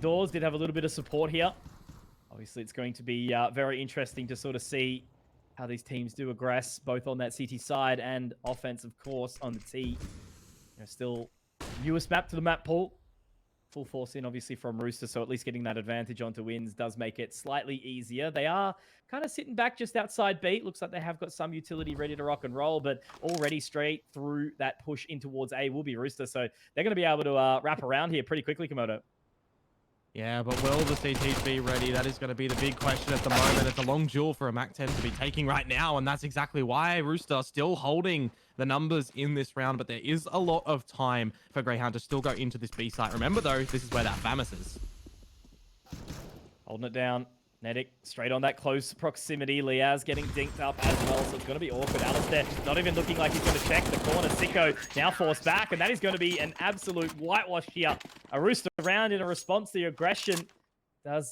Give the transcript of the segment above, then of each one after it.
doors, did have a little bit of support here. Obviously, it's going to be very interesting to sort of see how these teams do aggress, both on that CT side and offense, of course, on the T. Still newest map to the map pool. Full force in, obviously, from Rooster, so at least getting that advantage onto wins does make it slightly easier. They are kind of sitting back just outside B. Looks like they have got some utility ready to rock and roll, but already straight through that push in towards A will be Rooster, so they're going to be able to wrap around here pretty quickly, Komodo. Yeah, but will the CTs be ready? That is going to be the big question at the moment. It's a long duel for a MAC-10 to be taking right now, and that's exactly why Rooster still holding the numbers in this round, but there is a lot of time for Grayhound to still go into this B site. Remember, though, this is where that FAMAS is. Holding it down. Nedic straight on that close proximity. Liaz getting dinked up as well, so it's going to be awkward. aliStair not even looking like he's going to check the corner. Sico now forced back, and that is going to be an absolute whitewash here. A Rooster round in a response to the aggression does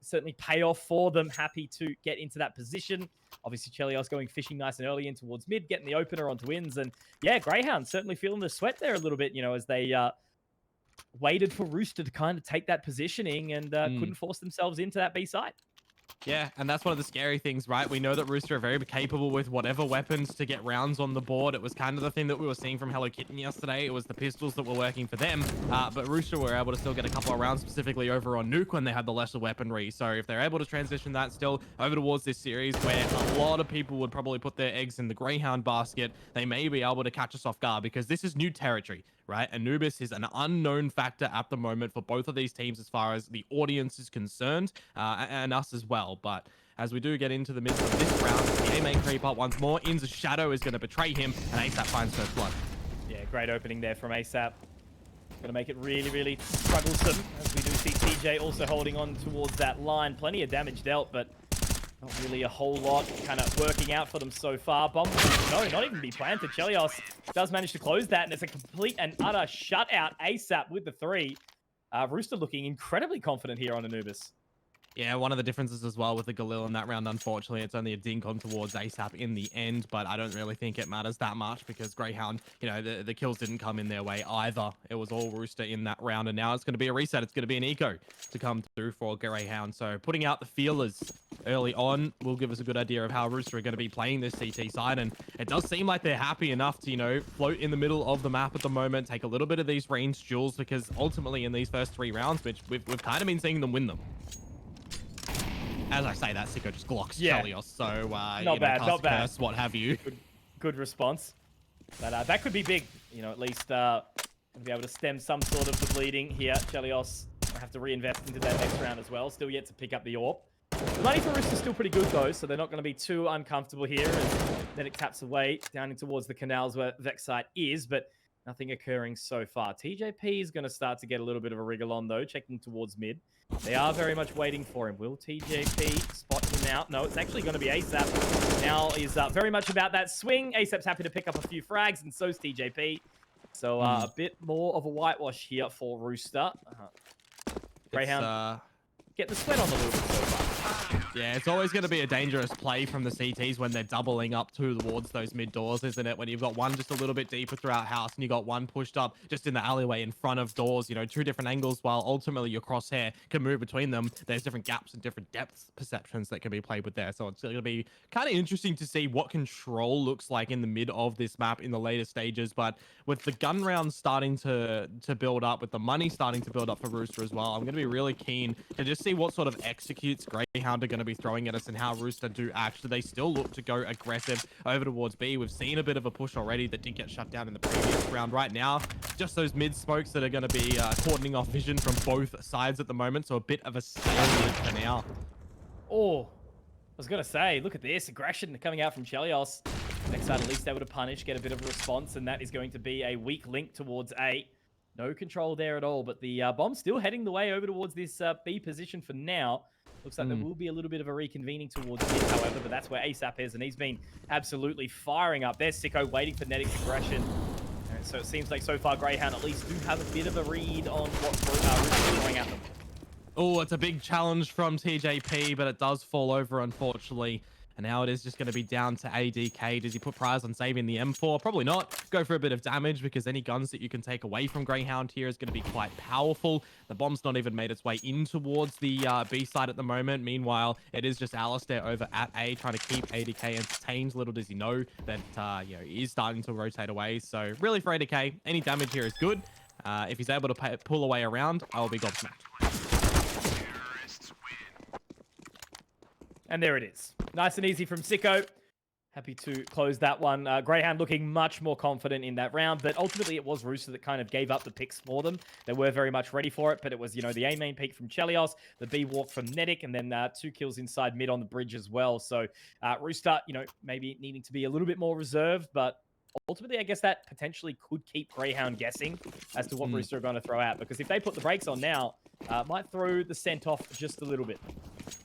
certainly pay off for them. Happy to get into that position. Obviously, Chelios going fishing nice and early in towards mid, getting the opener onto wins. And yeah, Grayhound certainly feeling the sweat there a little bit, as they waited for Rooster to kind of take that positioning and couldn't force themselves into that B side. Yeah, and that's one of the scary things, right? We know that Rooster are very capable with whatever weapons to get rounds on the board. It was kind of the thing that we were seeing from Hello Kitten yesterday. It was the pistols that were working for them, but Rooster were able to still get a couple of rounds specifically over on Nuke when they had the lesser weaponry. So if they're able to transition that still over towards this series where a lot of people would probably put their eggs in the Grayhound basket, they may be able to catch us off guard because this is new territory, right? Anubis is an unknown factor at the moment for both of these teams as far as the audience is concerned, and us as well. But as we do get into the midst of this round, the A may creep up once more. In's shadow is going to betray him, and ASAP finds first blood. Yeah, great opening there from ASAP. Going to make it really, really strugglesome, as we do see TJ also holding on towards that line. Plenty of damage dealt, but not really a whole lot kind of working out for them so far. Bomb, no, not even be planted. Chelios does manage to close that, and it's a complete and utter shutout. ASAP with the 3. Rooster looking incredibly confident here on Anubis. Yeah, one of the differences as well with the Galil in that round, unfortunately, it's only a dink on towards ASAP in the end, but I don't really think it matters that much because Grayhound, the kills didn't come in their way either. It was all Rooster in that round, and now it's going to be a reset. It's going to be an eco to come through for Grayhound. So putting out the feelers early on will give us a good idea of how Rooster are going to be playing this CT side, and it does seem like they're happy enough to, float in the middle of the map at the moment, take a little bit of these range duels, because ultimately in these first 3 rounds, which we've kind of been seeing them win them. As I say that, Sico just glocks Chelios, so not bad, not bad. Curse, what have you. Good response. But that could be big, at least to be able to stem some sort of the bleeding here. Chelios will have to reinvest into that next round as well. Still yet to pick up the AWP. The money for Rooster is still pretty good though, so they're not going to be too uncomfortable here. And then it taps away down in towards the canals where Vexite is, but nothing occurring so far. TJP is going to start to get a little bit of a wriggle on though, checking towards mid. They are very much waiting for him. Will TJP spot him out? No, it's actually going to be ASAP. Now is very much about that swing. ASAP's happy to pick up a few frags, and so's TJP. So a bit more of a whitewash here for Rooster. Grayhound, get the sweat on a little bit so far. Yeah, it's always going to be a dangerous play from the CTs when they're doubling up towards those mid doors, isn't it? When you've got one just a little bit deeper throughout house and you got one pushed up just in the alleyway in front of doors, 2 different angles, while ultimately your crosshair can move between them. There's different gaps and different depth perceptions that can be played with there. So it's going to be kind of interesting to see what control looks like in the mid of this map in the later stages. But with the gun rounds starting to build up, with the money starting to build up for Rooster as well, I'm going to be really keen to just see what sort of executes Grayhound are going to be throwing at us and how Rooster do actually. They still look to go aggressive over towards B. We've seen a bit of a push already that did get shut down in the previous round. Right now, just those mid smokes that are going to be cordoning off vision from both sides at the moment. So a bit of a stalemate for now. Oh, I was going to say, look at this. Aggression coming out from Chelios. Next side at least able to punish, get a bit of a response, and that is going to be a weak link towards A. No control there at all, but the bomb still heading the way over towards this B position for now. Looks like there will be a little bit of a reconvening towards mid, however, but that's where ASAP is, and he's been absolutely firing up. There's Sico waiting for Nedic's aggression. And so it seems like so far Grayhound at least do have a bit of a read on what Rooster is throwing at them. Oh, it's a big challenge from TJP, but it does fall over, unfortunately. And now it is just going to be down to ADK. Does he put prize on saving the M4? Probably not. Go for a bit of damage because any guns that you can take away from Grayhound here is going to be quite powerful. The bomb's not even made its way in towards the B side at the moment. Meanwhile, it is just aliStair over at A trying to keep ADK entertained. Little does he know that he is starting to rotate away. So really for ADK, any damage here is good. If he's able to pull away around, I will be gobsmacked. And there it is. Nice and easy from Sico. Happy to close that one. Grayhound looking much more confident in that round, but ultimately it was Rooster that kind of gave up the picks for them. They were very much ready for it, but it was, the A main peek from Chelios, the B walk from Netic, and then 2 kills inside mid on the bridge as well. So Rooster, maybe needing to be a little bit more reserved, but ultimately I guess that potentially could keep Grayhound guessing as to what Rooster are going to throw out, because if they put the brakes on now, might throw the scent off just a little bit.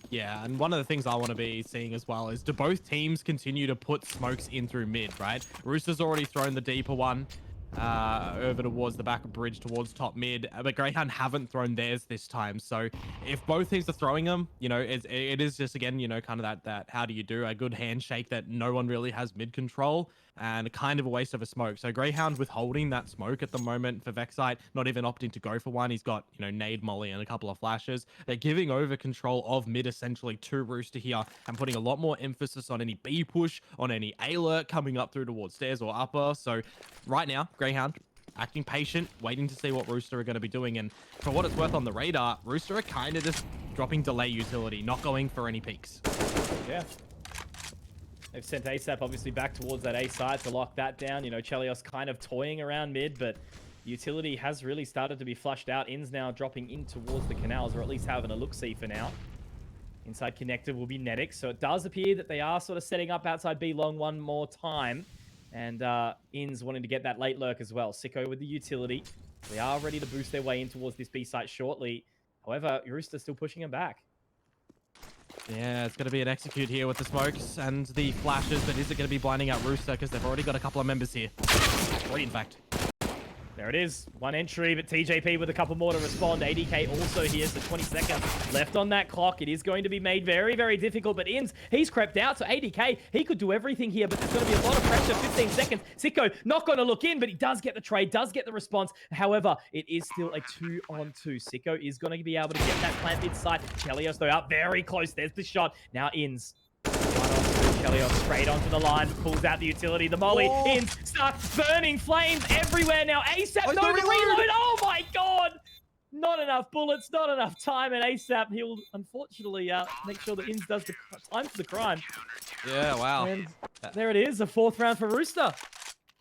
Yeah, and one of the things I want to be seeing as well is, do both teams continue to put smokes in through mid, right? Rooster's already thrown the deeper one over towards the back of bridge towards top mid, but Grayhound haven't thrown theirs this time. So if both teams are throwing them, it is just, again, kind of that how do you do a good handshake that no one really has mid control, and kind of a waste of a smoke. So Grayhound withholding that smoke at the moment for Vexite, not even opting to go for one. He's got, nade, molly, and a couple of flashes. They're giving over control of mid essentially to Rooster here and putting a lot more emphasis on any B push, on any A lurk coming up through towards stairs or upper. So right now, Grayhound acting patient, waiting to see what Rooster are going to be doing. And for what it's worth on the radar, Rooster are kind of just dropping delay utility, not going for any peaks. Yeah. They've sent ASAP obviously back towards that A side to lock that down. Chelios kind of toying around mid, but utility has really started to be flushed out. In's now dropping in towards the canals, or at least having a look-see for now. Inside connector will be Netic, so it does appear that they are sort of setting up outside B long one more time. And In's wanting to get that late lurk as well. Sico with the utility. They are ready to boost their way in towards this B site shortly. However, Rooster's still pushing them back. Yeah, it's going to be an execute here with the smokes and the flashes, but is it going to be blinding out Rooster because they've already got a couple of members here? 3, in fact. There it is. One entry, but TJP with a couple more to respond. ADK also here, so 20 seconds left on that clock. It is going to be made very, very difficult, but Inns, he's crept out, so ADK, he could do everything here, but there's going to be a lot of pressure. 15 seconds. Sico not going to look in, but he does get the trade, does get the response. However, it is still a 2-on-2. Sico is going to be able to get that plant mid side. Chelios, though, out very close. There's the shot. Now Inns. Chelios straight onto the line, pulls out the utility, the molly, in, starts burning flames everywhere now. ASAP, no reload, oh my god! Not enough bullets, not enough time, and ASAP, he'll unfortunately make sure that Inns does the time for the crime. Yeah, wow. And there it is, a 4th round for Rooster.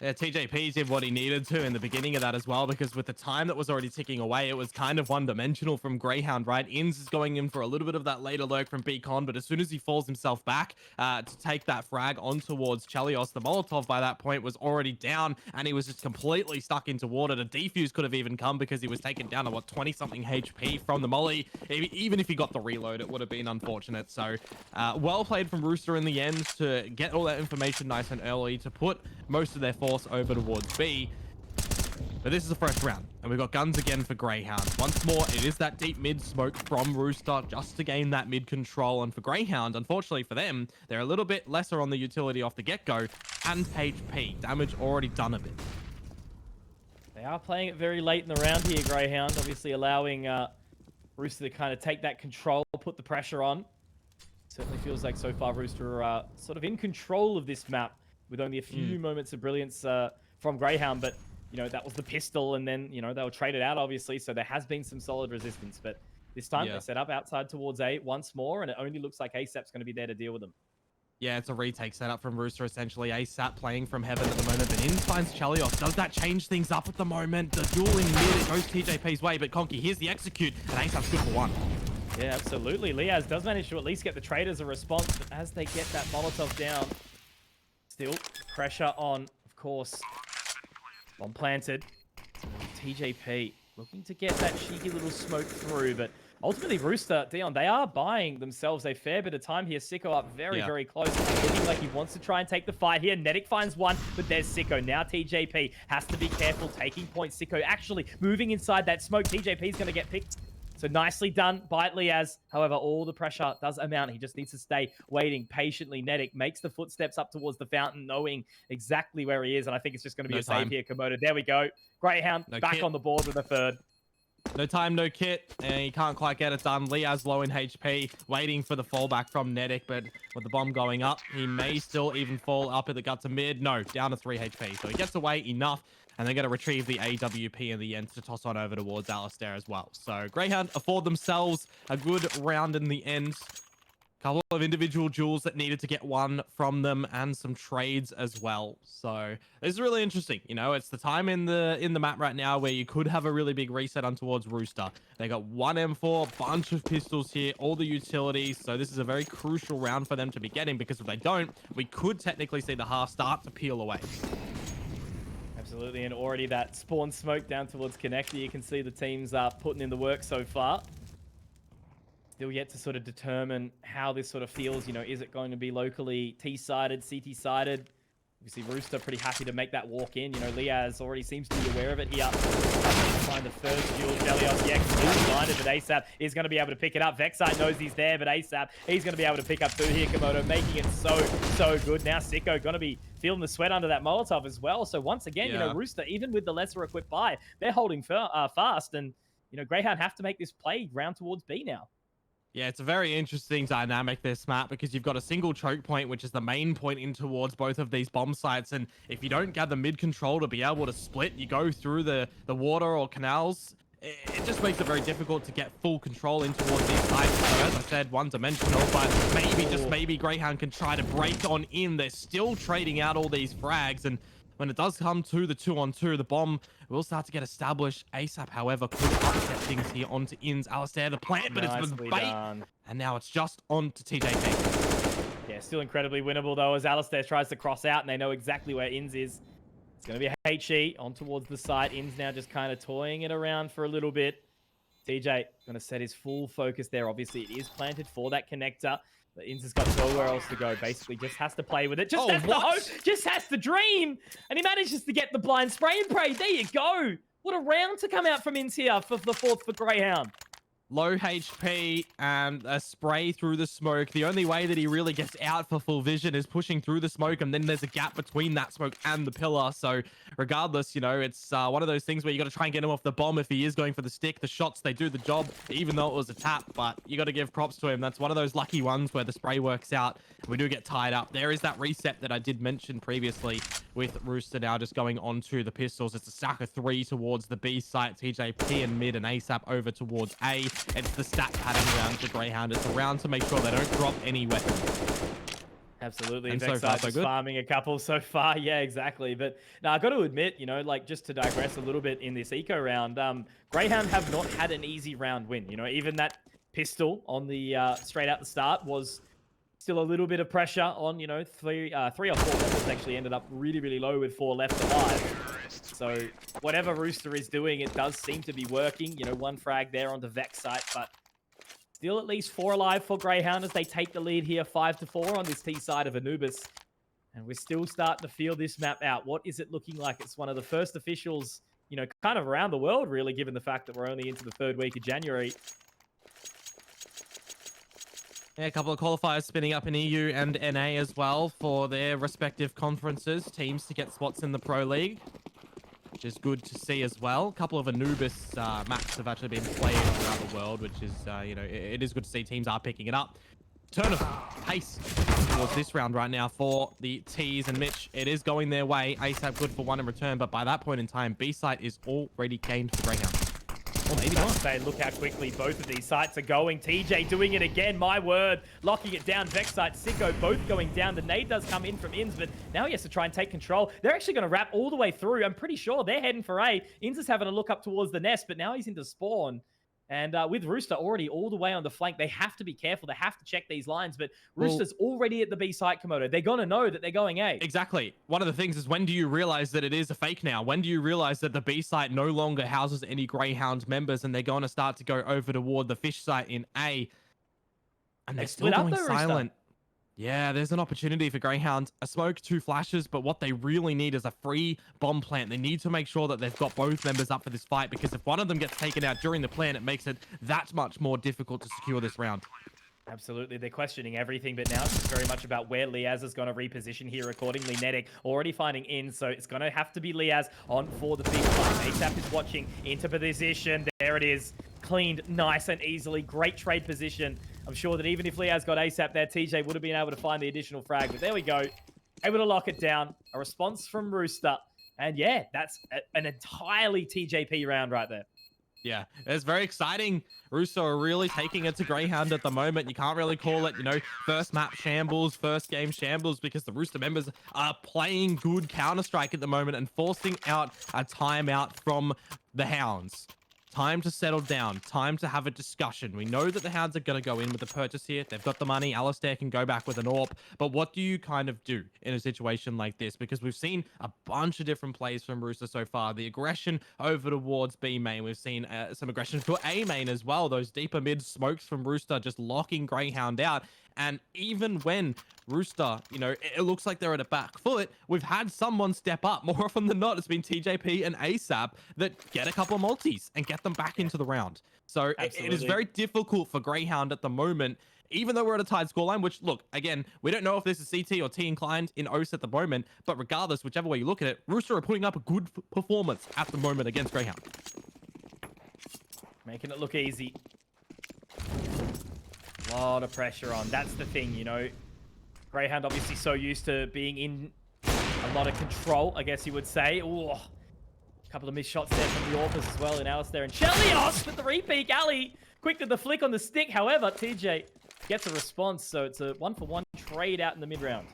Yeah, TJP did what he needed to in the beginning of that as well, because with the time that was already ticking away, it was kind of one-dimensional from Grayhound, right? Inns is going in for a little bit of that later lurk from Beacon, but as soon as he falls himself back to take that frag on towards Chelios, the Molotov by that point was already down, and he was just completely stuck into water. The defuse could have even come because he was taken down to, 20-something HP from the molly. Even if he got the reload, it would have been unfortunate. So, well played from Rooster in the end to get all that information nice and early, to put most of their force over towards B. But this is the first round, and we've got guns again for Grayhound. Once more, it is that deep mid smoke from Rooster just to gain that mid control. And for Grayhound, unfortunately for them, they're a little bit lesser on the utility off the get-go, and HP. Damage already done a bit. They are playing it very late in the round here, Grayhound, obviously allowing Rooster to kind of take that control, put the pressure on. Certainly feels like so far Rooster are sort of in control of this map, with only a few moments of brilliance from Grayhound, but, that was the pistol, and then, they were traded out, obviously, so there has been some solid resistance, but this time they set up outside towards A once more, and it only looks like ASAP's going to be there to deal with them. Yeah, it's a retake setup from Rooster, essentially. ASAP playing from heaven at the moment, but Inns finds Chelios. Does that change things up at the moment? The dueling mid, it goes TJP's way, but Conky, here's the execute, and ASAP's good for 1. Yeah, absolutely. Liaz does manage to at least get the trade as a response, but as they get that Molotov down, still pressure on, of course. Bomb planted. TJP looking to get that cheeky little smoke through, but ultimately Rooster, Dion, they are buying themselves a fair bit of time here. Sico up very close. Looking like he wants to try and take the fight here. Netic finds one, but there's Sico. Now TJP has to be careful taking points. Sico actually moving inside that smoke. TJP is going to get picked. So nicely done by Liaz. However, all the pressure does amount. He just needs to stay waiting patiently. Nedic makes the footsteps up towards the fountain, knowing exactly where he is. And I think it's just going to be No a time. save here, Komodo. There we go. Grayhound back kit. on the board with a third. No time, no kit, and he can't quite get it done. Liaz low in HP, waiting for the fallback from Nedic, but with the bomb going up, he may still even fall up at the guts of mid. No, down to 3 HP. So he gets away enough, and they're going to retrieve the AWP in the end to toss on over towards aliStair as well. So Grayhound afford themselves a good round in the end. Couple of individual duels that needed to get one from them, and some trades as well. So this is really interesting. You know, it's the time in the map right now where you could have a really big reset on towards Rooster. They got one M4, bunch of pistols here, all the utilities. So this is a very crucial round for them to be getting, because if they don't, we could technically see the half start to peel away. Absolutely, and already that spawn smoke down towards connector. You can see the teams are putting in the work so far. Still yet to sort of determine how this sort of feels. You know, is it going to be locally T-sided, CT-sided? Obviously, Rooster pretty happy to make that walk in. You know, Liaz already seems to be aware of it here. Find the first duel. Jelios, yeah, completely blinded, but ASAP is going to be able to pick it up. Vexite knows he's there, but ASAP, he's going to be able to pick up two here. Komodo making it so good. Now Sico going to be feeling the sweat under that Molotov as well. So once again, you know, Rooster, even with the lesser equipped buy, they're holding fast. And, you know, Grayhound have to make this play round towards B now. Yeah, it's a very interesting dynamic, this map, because you've got a single choke point, which is the main point in towards both of these bomb sites. And if you don't get the mid control to be able to split, you go through the water or canals. It just makes it very difficult to get full control in towards these sites. So as I said, one-dimensional, but maybe, just maybe, Grayhound can try to break on in. They're still trading out all these frags, and when it does come to the 2-on-2, the bomb will start to get established. ASAP, however, could upset things here onto Inns. aliStair the plant, but it's been bait. Done. And now it's just on to TJP. Yeah, still incredibly winnable, though, as aliStair tries to cross out, and they know exactly where Inns is. It's going to be a HE on towards the site. Inns now just kind of toying it around for a little bit. TJ going to set his full focus there. Obviously, it is planted for that connector. But Inns has got nowhere else to go. Basically, just has to play with it. Just has to hope. Just has to dream. And he manages to get the blind spray and pray. There you go. What a round to come out from Inns here for the fourth for Grayhound. Low HP and a spray through the smoke. The only way that he really gets out for full vision is pushing through the smoke, and then there's a gap between that smoke and the pillar. So regardless, you know, it's one of those things where you got to try and get him off the bomb if he is going for the stick. The shots, they do the job, even though it was a tap, but you got to give props to him. That's one of those lucky ones where the spray works out. We do get tied up. There is that reset that I did mention previously with Rooster now just going on to the pistols. It's a stack of 3 towards the B site, TJP and mid, and ASAP over towards A. It's the stat pattern round for Grayhound. It's a round to make sure they don't drop any weapons. Absolutely. And Vexite so far, so just good. Farming a couple so far. Yeah, exactly. But now I got to admit, you know, like just to digress a little bit in this eco round, Grayhound have not had an easy round win. You know, even that pistol on the straight out the start was still a little bit of pressure on, you know, 3 or 4 members actually ended up really, really low with 4 left alive. So whatever Rooster is doing, it does seem to be working. You know, 1 frag there onto Vexite, but still at least 4 alive for Grayhound as they take the lead here 5-4 on this T side of Anubis. And we're still starting to feel this map out. What is it looking like? It's one of the first officials, you know, kind of around the world, really, given the fact that we're only into the 3rd week of January. Yeah, a couple of qualifiers spinning up in EU and NA as well for their respective conferences, teams to get spots in the Pro League, which is good to see as well. A couple of Anubis maps have actually been played throughout the world, which is, you know, it is good to see teams are picking it up. Turn of pace towards this round right now for the T's and Mitch. It is going their way. ASAP good for 1 in return, but by that point in time, B site is already gained for Grayhound. Or maybe not. Say, look how quickly both of these sites are going. TJ doing it again, my word. Locking it down. Vexite, Sico both going down. The nade does come in from Inns, but now he has to try and take control. They're actually going to wrap all the way through. I'm pretty sure they're heading for A. Inns is having a look up towards the nest, but now he's into spawn. And with Rooster already all the way on the flank, they have to be careful. They have to check these lines. But Rooster's already at the B site, Komodo. They're going to know that they're going A. Exactly. One of the things is, when do you realize that it is a fake now? When do you realize that the B site no longer houses any Grayhound members and they're going to start to go over toward the fish site in A? And they're still going silent. Yeah, there's an opportunity for Grayhound. A smoke, 2 flashes, but what they really need is a free bomb plant. They need to make sure that they've got both members up for this fight, because if one of them gets taken out during the plant, it makes it that much more difficult to secure this round. Absolutely, they're questioning everything, but now it's just very much about where Liaz is going to reposition here accordingly. Nedic already finding in, so it's going to have to be Liaz on for the big fight. ASAP is watching into position. There it is. Cleaned nice and easily. Great trade position. I'm sure that even if Liaz got ASAP there, TJ would have been able to find the additional frag, but there we go. Able to lock it down. A response from Rooster. And yeah, that's an entirely TJP round right there. Yeah, it's very exciting. Rooster are really taking it to Grayhound at the moment. You can't really call it, first map shambles, first game shambles, because the Rooster members are playing good Counter-Strike at the moment and forcing out a timeout from the Hounds. Time to settle down. Time to have a discussion. We know that the Hounds are going to go in with the purchase here. They've got the money. aliStair can go back with an AWP. But what do you kind of do in a situation like this? Because we've seen a bunch of different plays from Rooster so far. The aggression over towards B main. We've seen some aggression for A main as well. Those deeper mid smokes from Rooster just locking Grayhound out. And even when Rooster, it looks like they're at a back foot, we've had someone step up. More often than not, it's been TJP and ASAP that get a couple of multis and get them back into the round. So it is very difficult for Grayhound at the moment, even though we're at a tied scoreline, which, look, again, we don't know if this is CT or T inclined in OCE at the moment, but regardless, whichever way you look at it, Rooster are putting up a good performance at the moment against Grayhound. Making it look easy. A lot of pressure on. That's the thing, Grayhound obviously so used to being in a lot of control, I guess you would say. Ooh, a couple of missed shots there from the Orcas as well in aliStair and Chelios with the repeat. Ali quick to the flick on the stick. However, TJ gets a response, so it's a 1-for-1 trade out in the mid-round.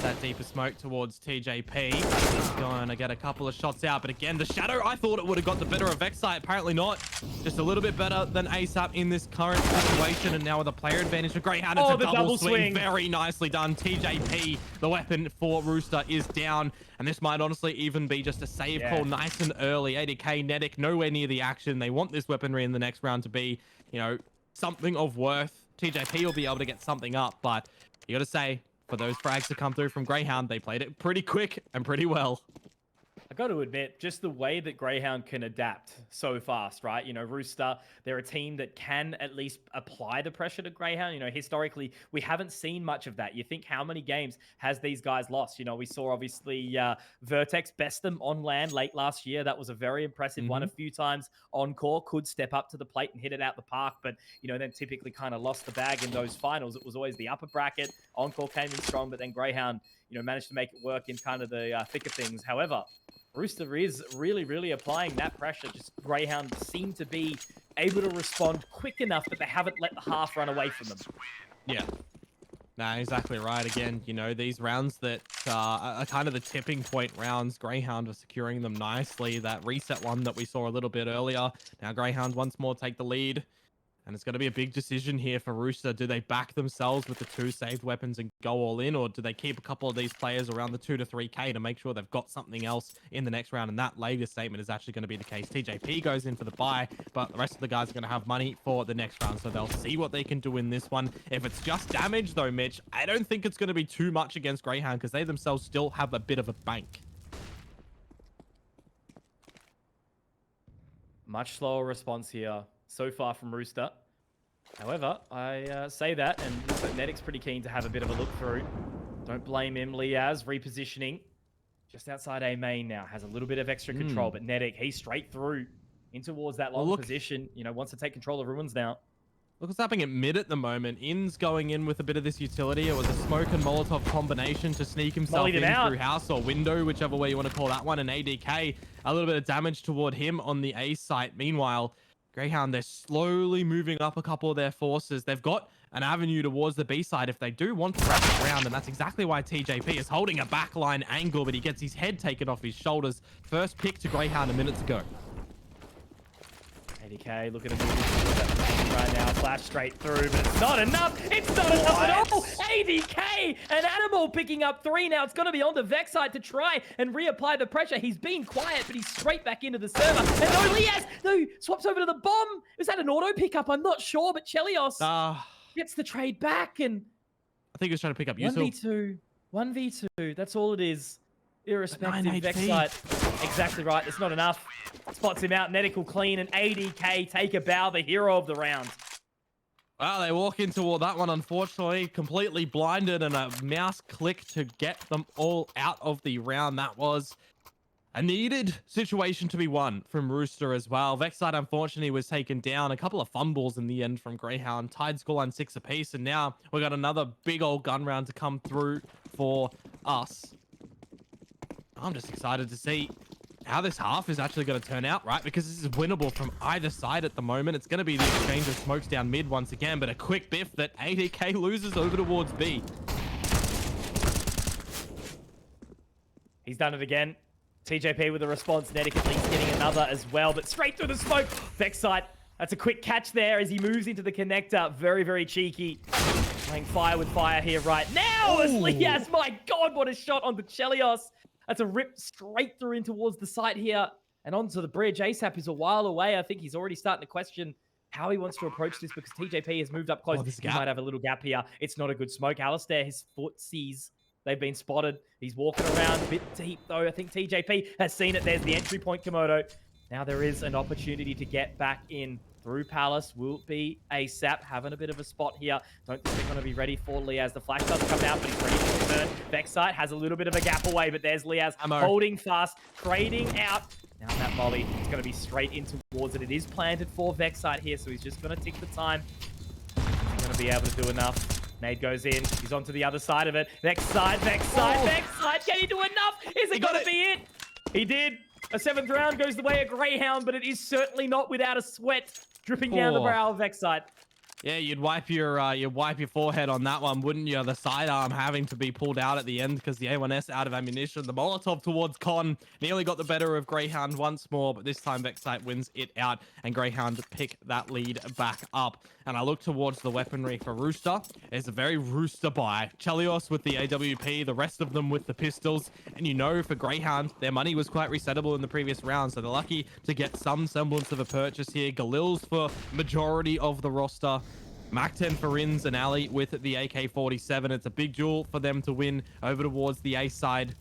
That deeper smoke towards TJP. He's going to get a couple of shots out, but again, the Shadow, I thought it would have got the better of Vexite. Apparently not. Just a little bit better than ASAP in this current situation, and now with a player advantage for Grayhound, it's a double swing. Very nicely done. TJP, the weapon for Rooster, is down, and this might honestly even be just a save call nice and early. ADK, Nedic, nowhere near the action. They want this weaponry in the next round to be, something of worth. TJP will be able to get something up, but you got to say, for those frags to come through from Grayhound, they played it pretty quick and pretty well. I got to admit, just the way that Grayhound can adapt so fast, right? Rooster, they're a team that can at least apply the pressure to Grayhound. Historically, we haven't seen much of that. You think how many games has these guys lost? We saw obviously Vertex best them on land late last year. That was a very impressive one. A few times Encore could step up to the plate and hit it out the park, but then typically kind of lost the bag in those finals. It was always the upper bracket. Encore came in strong, but then Grayhound, managed to make it work in kind of the thick of things. However, Rooster is really, really applying that pressure. Just Grayhound seem to be able to respond quick enough that they haven't let the half run away from them. Yeah. Nah, exactly right. Again, these rounds that are kind of the tipping point rounds, Grayhound are securing them nicely. That reset one that we saw a little bit earlier. Now Grayhound once more take the lead. And it's going to be a big decision here for Rooster. Do they back themselves with the 2 saved weapons and go all in? Or do they keep a couple of these players around the 2 to 3K to make sure they've got something else in the next round? And that latest statement is actually going to be the case. TJP goes in for the buy, but the rest of the guys are going to have money for the next round. So they'll see what they can do in this one. If it's just damage, though, Mitch, I don't think it's going to be too much against Grayhound because they themselves still have a bit of a bank. Much slower response here so far from Rooster. However, I say that, and looks like Nedic's pretty keen to have a bit of a look through. Don't blame him. Liaz repositioning just outside A main now. Has a little bit of extra control, but Nedic, he's straight through in towards that long position. Wants to take control of ruins now. Look what's happening at mid at the moment. In's going in with a bit of this utility. It was a smoke and Molotov combination to sneak himself in through house or window, whichever way you want to call that one. And ADK, a little bit of damage toward him on the A site. Meanwhile, Grayhound, they're slowly moving up a couple of their forces. They've got an avenue towards the B side if they do want to wrap it around, and that's exactly why TJP is holding a backline angle, but he gets his head taken off his shoulders. First pick to Grayhound a minute to go. ADK looking at the right now, flash straight through, but it's not enough. It's not enough at all. ADK, an animal picking up 3 now. It's going to be on the Vexite to try and reapply the pressure. He's been quiet, but he's straight back into the server. And Liaz, no, swaps over to the bomb. Is that an auto pickup? I'm not sure, but Chelios. Gets the trade back, and I think he was trying to pick up Yusuf. 1v2. 1v2. That's all it is. Irrespective, 9 HP. Vexite. Exactly right. It's not enough. Spots him out. Nedic will clean, and ADK take a bow, the hero of the round. Well, they walk into that one, unfortunately, completely blinded, and a mouse click to get them all out of the round. That was a needed situation to be won from Rooster as well. Vexite, unfortunately, was taken down. A couple of fumbles in the end from Grayhound. Tied scoreline 6 apiece, and now we got another big old gun round to come through for us. I'm just excited to see how this half is actually going to turn out, right? Because this is winnable from either side at the moment. It's going to be the exchange of smokes down mid once again, but a quick biff that ADK loses over towards B. He's done it again. TJP with a response. Nedic at least getting another as well, but straight through the smoke. Vexite, that's a quick catch there as he moves into the connector. Very, very cheeky. Playing fire with fire here right now. As Liaz, my God, what a shot on the Chelios. That's a rip straight through in towards the site here and onto the bridge. ASAP is a while away. I think he's already starting to question how he wants to approach this because TJP has moved up close. He might have a little gap here. It's not a good smoke. aliStair, his footsies, they've been spotted. He's walking around a bit deep, though. I think TJP has seen it. There's the entry point, Komodo. Now there is an opportunity to get back in through Palace. Will be ASAP having a bit of a spot here. Don't think they're going to be ready for Liaz. The flash does come out, but he's ready to return. Vexite has a little bit of a gap away, but there's Liaz holding fast, trading out. Now that volley is going to be straight in towards it. It is planted for Vexite here, so he's just going to tick the time. He's going to be able to do enough. Nade goes in. He's onto the other side of it. Vexite. Can he do enough? Is it going to be it? He did. A 7th round goes the way of Grayhound, but it is certainly not without a sweat dripping down the brow of Vexite. Yeah, you'd wipe your forehead on that one, wouldn't you? The sidearm having to be pulled out at the end because the A1S out of ammunition. The Molotov towards Con nearly got the better of Grayhound once more, but this time Vexite wins it out, and Grayhound pick that lead back up. And I look towards the weaponry for Rooster. It's a very Rooster buy. Chelios with the AWP, the rest of them with the pistols. And you know, for Grayhound, their money was quite resettable in the previous round, so they're lucky to get some semblance of a purchase here. Galil's for majority of the roster. Mac-10 for Rins and Ali with the AK-47. It's a big duel for them to win over towards the A side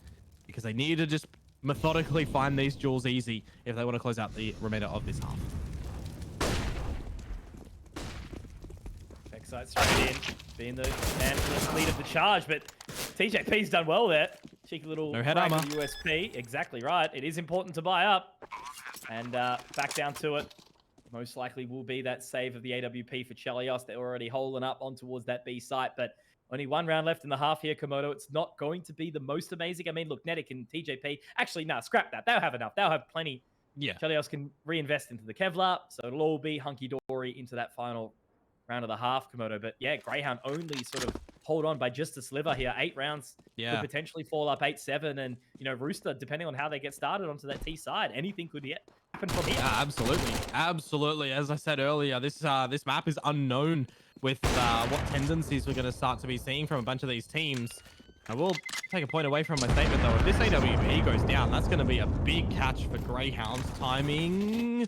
because they need to just methodically find these duels easy if they want to close out the remainder of this half. Vexite straight in, being the man for the lead of the charge, but TJP's done well there. Cheeky little no head armor. USP. Exactly right. It is important to buy up. And back down to it. Most likely will be that save of the AWP for Chelios. They're already holding up on towards that B site, but only 1 round left in the half here, Komodo. It's not going to be the most amazing. I mean, look, Nedic and TJP, actually, nah, scrap that. They'll have enough. They'll have plenty. Yeah. Chelios can reinvest into the Kevlar, so it'll all be hunky-dory into that final round of the half, Komodo. But yeah, Grayhound only sort of hold on by just a sliver here. 8 rounds could potentially fall up 8-7, and you know, Rooster, depending on how they get started onto that T side, anything could happen from here. Yeah, absolutely. As I said earlier, this map is unknown with what tendencies we're going to start to be seeing from a bunch of these teams. I will take a point away from my statement though. If this AWP goes down, that's going to be a big catch for Grayhound's timing.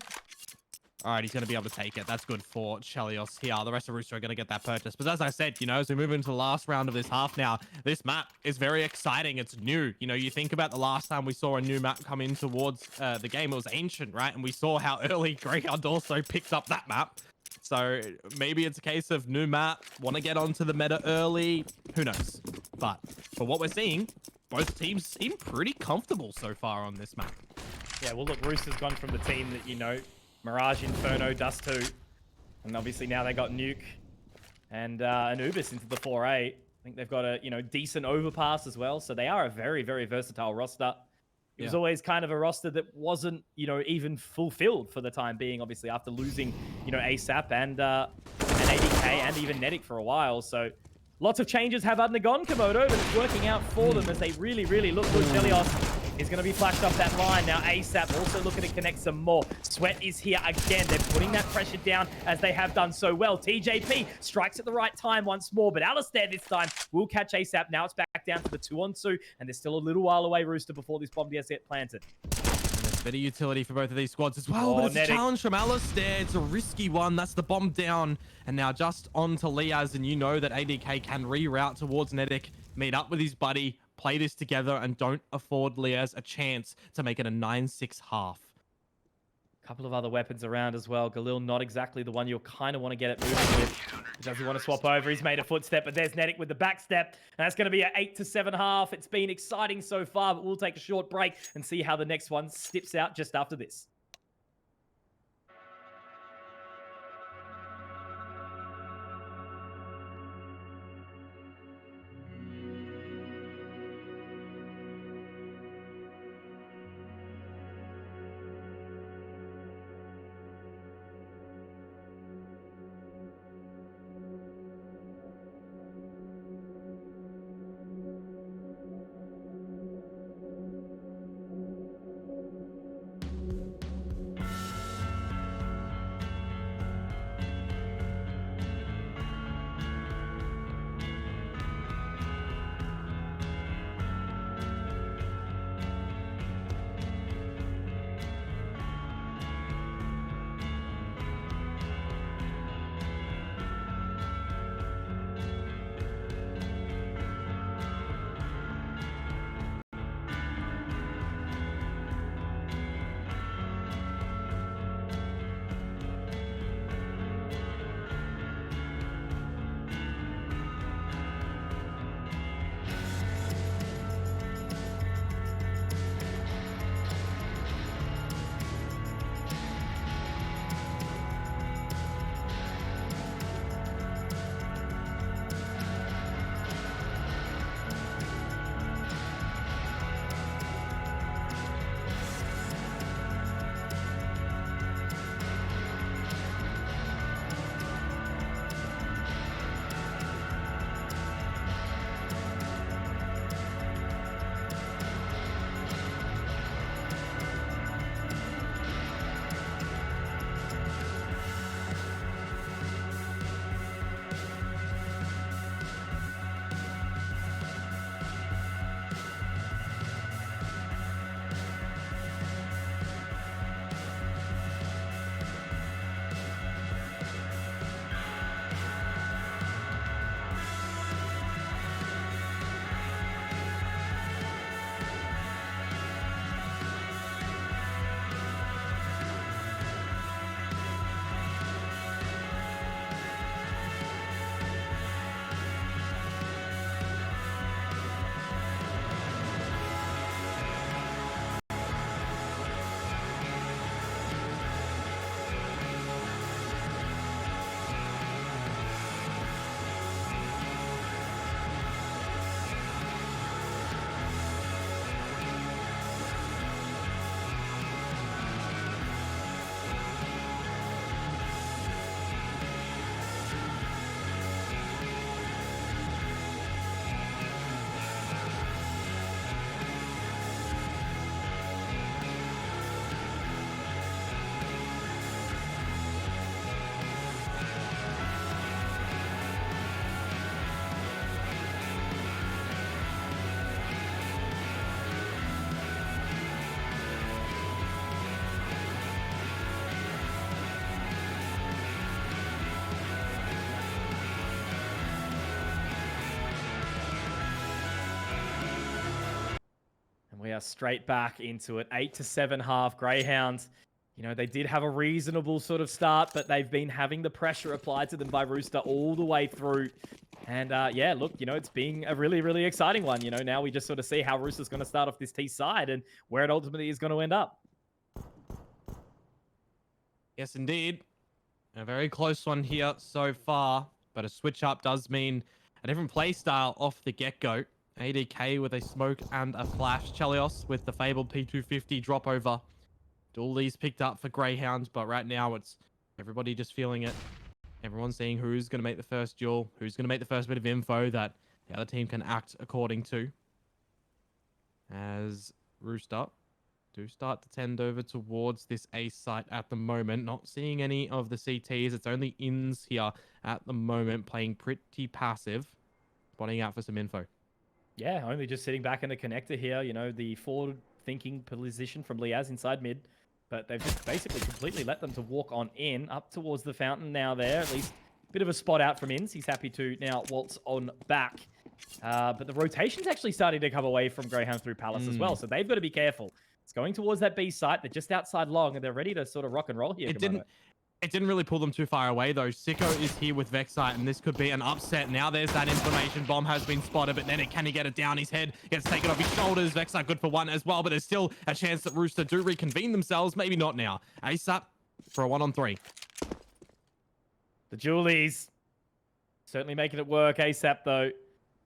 All right, he's going to be able to take it. That's good for Chelios here. The rest of Rooster are going to get that purchase. But as I said, you know, as we move into the last round of this half now, this map is very exciting. It's new. You know, you think about the last time we saw a new map come in towards the game. It was Ancient, right? And we saw how early Grayhound also picked up that map. So maybe it's a case of new map, want to get onto the meta early. Who knows? But for what we're seeing, both teams seem pretty comfortable so far on this map. Yeah, well, look, Rooster's gone from the team that, you know, Mirage, Inferno, Dust 2. And obviously now they got Nuke and Anubis into the 4A. I think they've got a, you know, decent overpass as well. So they are a very, very versatile roster. It was always kind of a roster that wasn't, you know, even fulfilled for the time being, obviously, after losing, you know, ASAP and ADK and even Nedic for a while. So lots of changes have undergone, Komodo, but it's working out for them as they really, really look good. Chelios is going to be flashed off that line. Now ASAP also looking to connect some more. Sweat is here again. They're putting that pressure down as they have done so well. TJP strikes at the right time once more, but aliStair this time will catch ASAP. Now it's back down to the 2-on-2, and there's still a little while away, Rooster, before this bomb does get planted. And there's Bit of utility for both of these squads as well, but it's a challenge from aliStair. It's a risky one. That's the bomb down. And now just on to Liaz, and you know that ADK can reroute towards Nedic, meet up with his buddy, play this together, and don't afford Liaz a chance to make it a 9-6 half. Couple of other weapons around as well. Galil not exactly the one you'll kind of want to get it moving with. Does he want to swap over? He's made a footstep, but there's Nedic with the back step. And that's going to be an 8-7 half. It's been exciting so far, but we'll take a short break and see how the next one steps out just after this. We are straight back into it. 8-7 half. Greyhound, you know, they did have a reasonable sort of start, but they've been having the pressure applied to them by Rooster all the way through. And yeah, look, you know, it's being a really, really exciting one. You know, now we just sort of see how Rooster's going to start off this T side and where it ultimately is going to end up. Yes, indeed. A very close one here so far, but a switch up does mean a different play style off the get-go. ADK with a smoke and a flash. Chelios with the fabled P250 drop over. All these picked up for Greyhound, but right now it's everybody just feeling it. Everyone's seeing who's going to make the first duel, who's going to make the first bit of info that the other team can act according to. As Rooster do start to tend over towards this A site at the moment. Not seeing any of the CTs. It's only ins here at the moment, playing pretty passive, spotting out for some info. Yeah, only just sitting back in the connector here. You know, the thinking position from Liaz inside mid. But they've just basically completely let them to walk on in, up towards the fountain now there. At least a bit of a spot out from Inns. He's happy to now waltz on back. But the rotation's actually starting to come away from Grayhound through Palace as well. So they've got to be careful. It's going towards that B site. They're just outside long, and they're ready to sort of rock and roll here. It didn't really pull them too far away, though. Sico is here with Vexite, and this could be an upset. Now there's that information bomb has been spotted, but then can he get it down? His head gets taken off his shoulders. Vexite good for one as well, but there's still a chance that Rooster do reconvene themselves. Maybe not now. ASAP for a 1-on-3. The Julies certainly making it work. ASAP, though.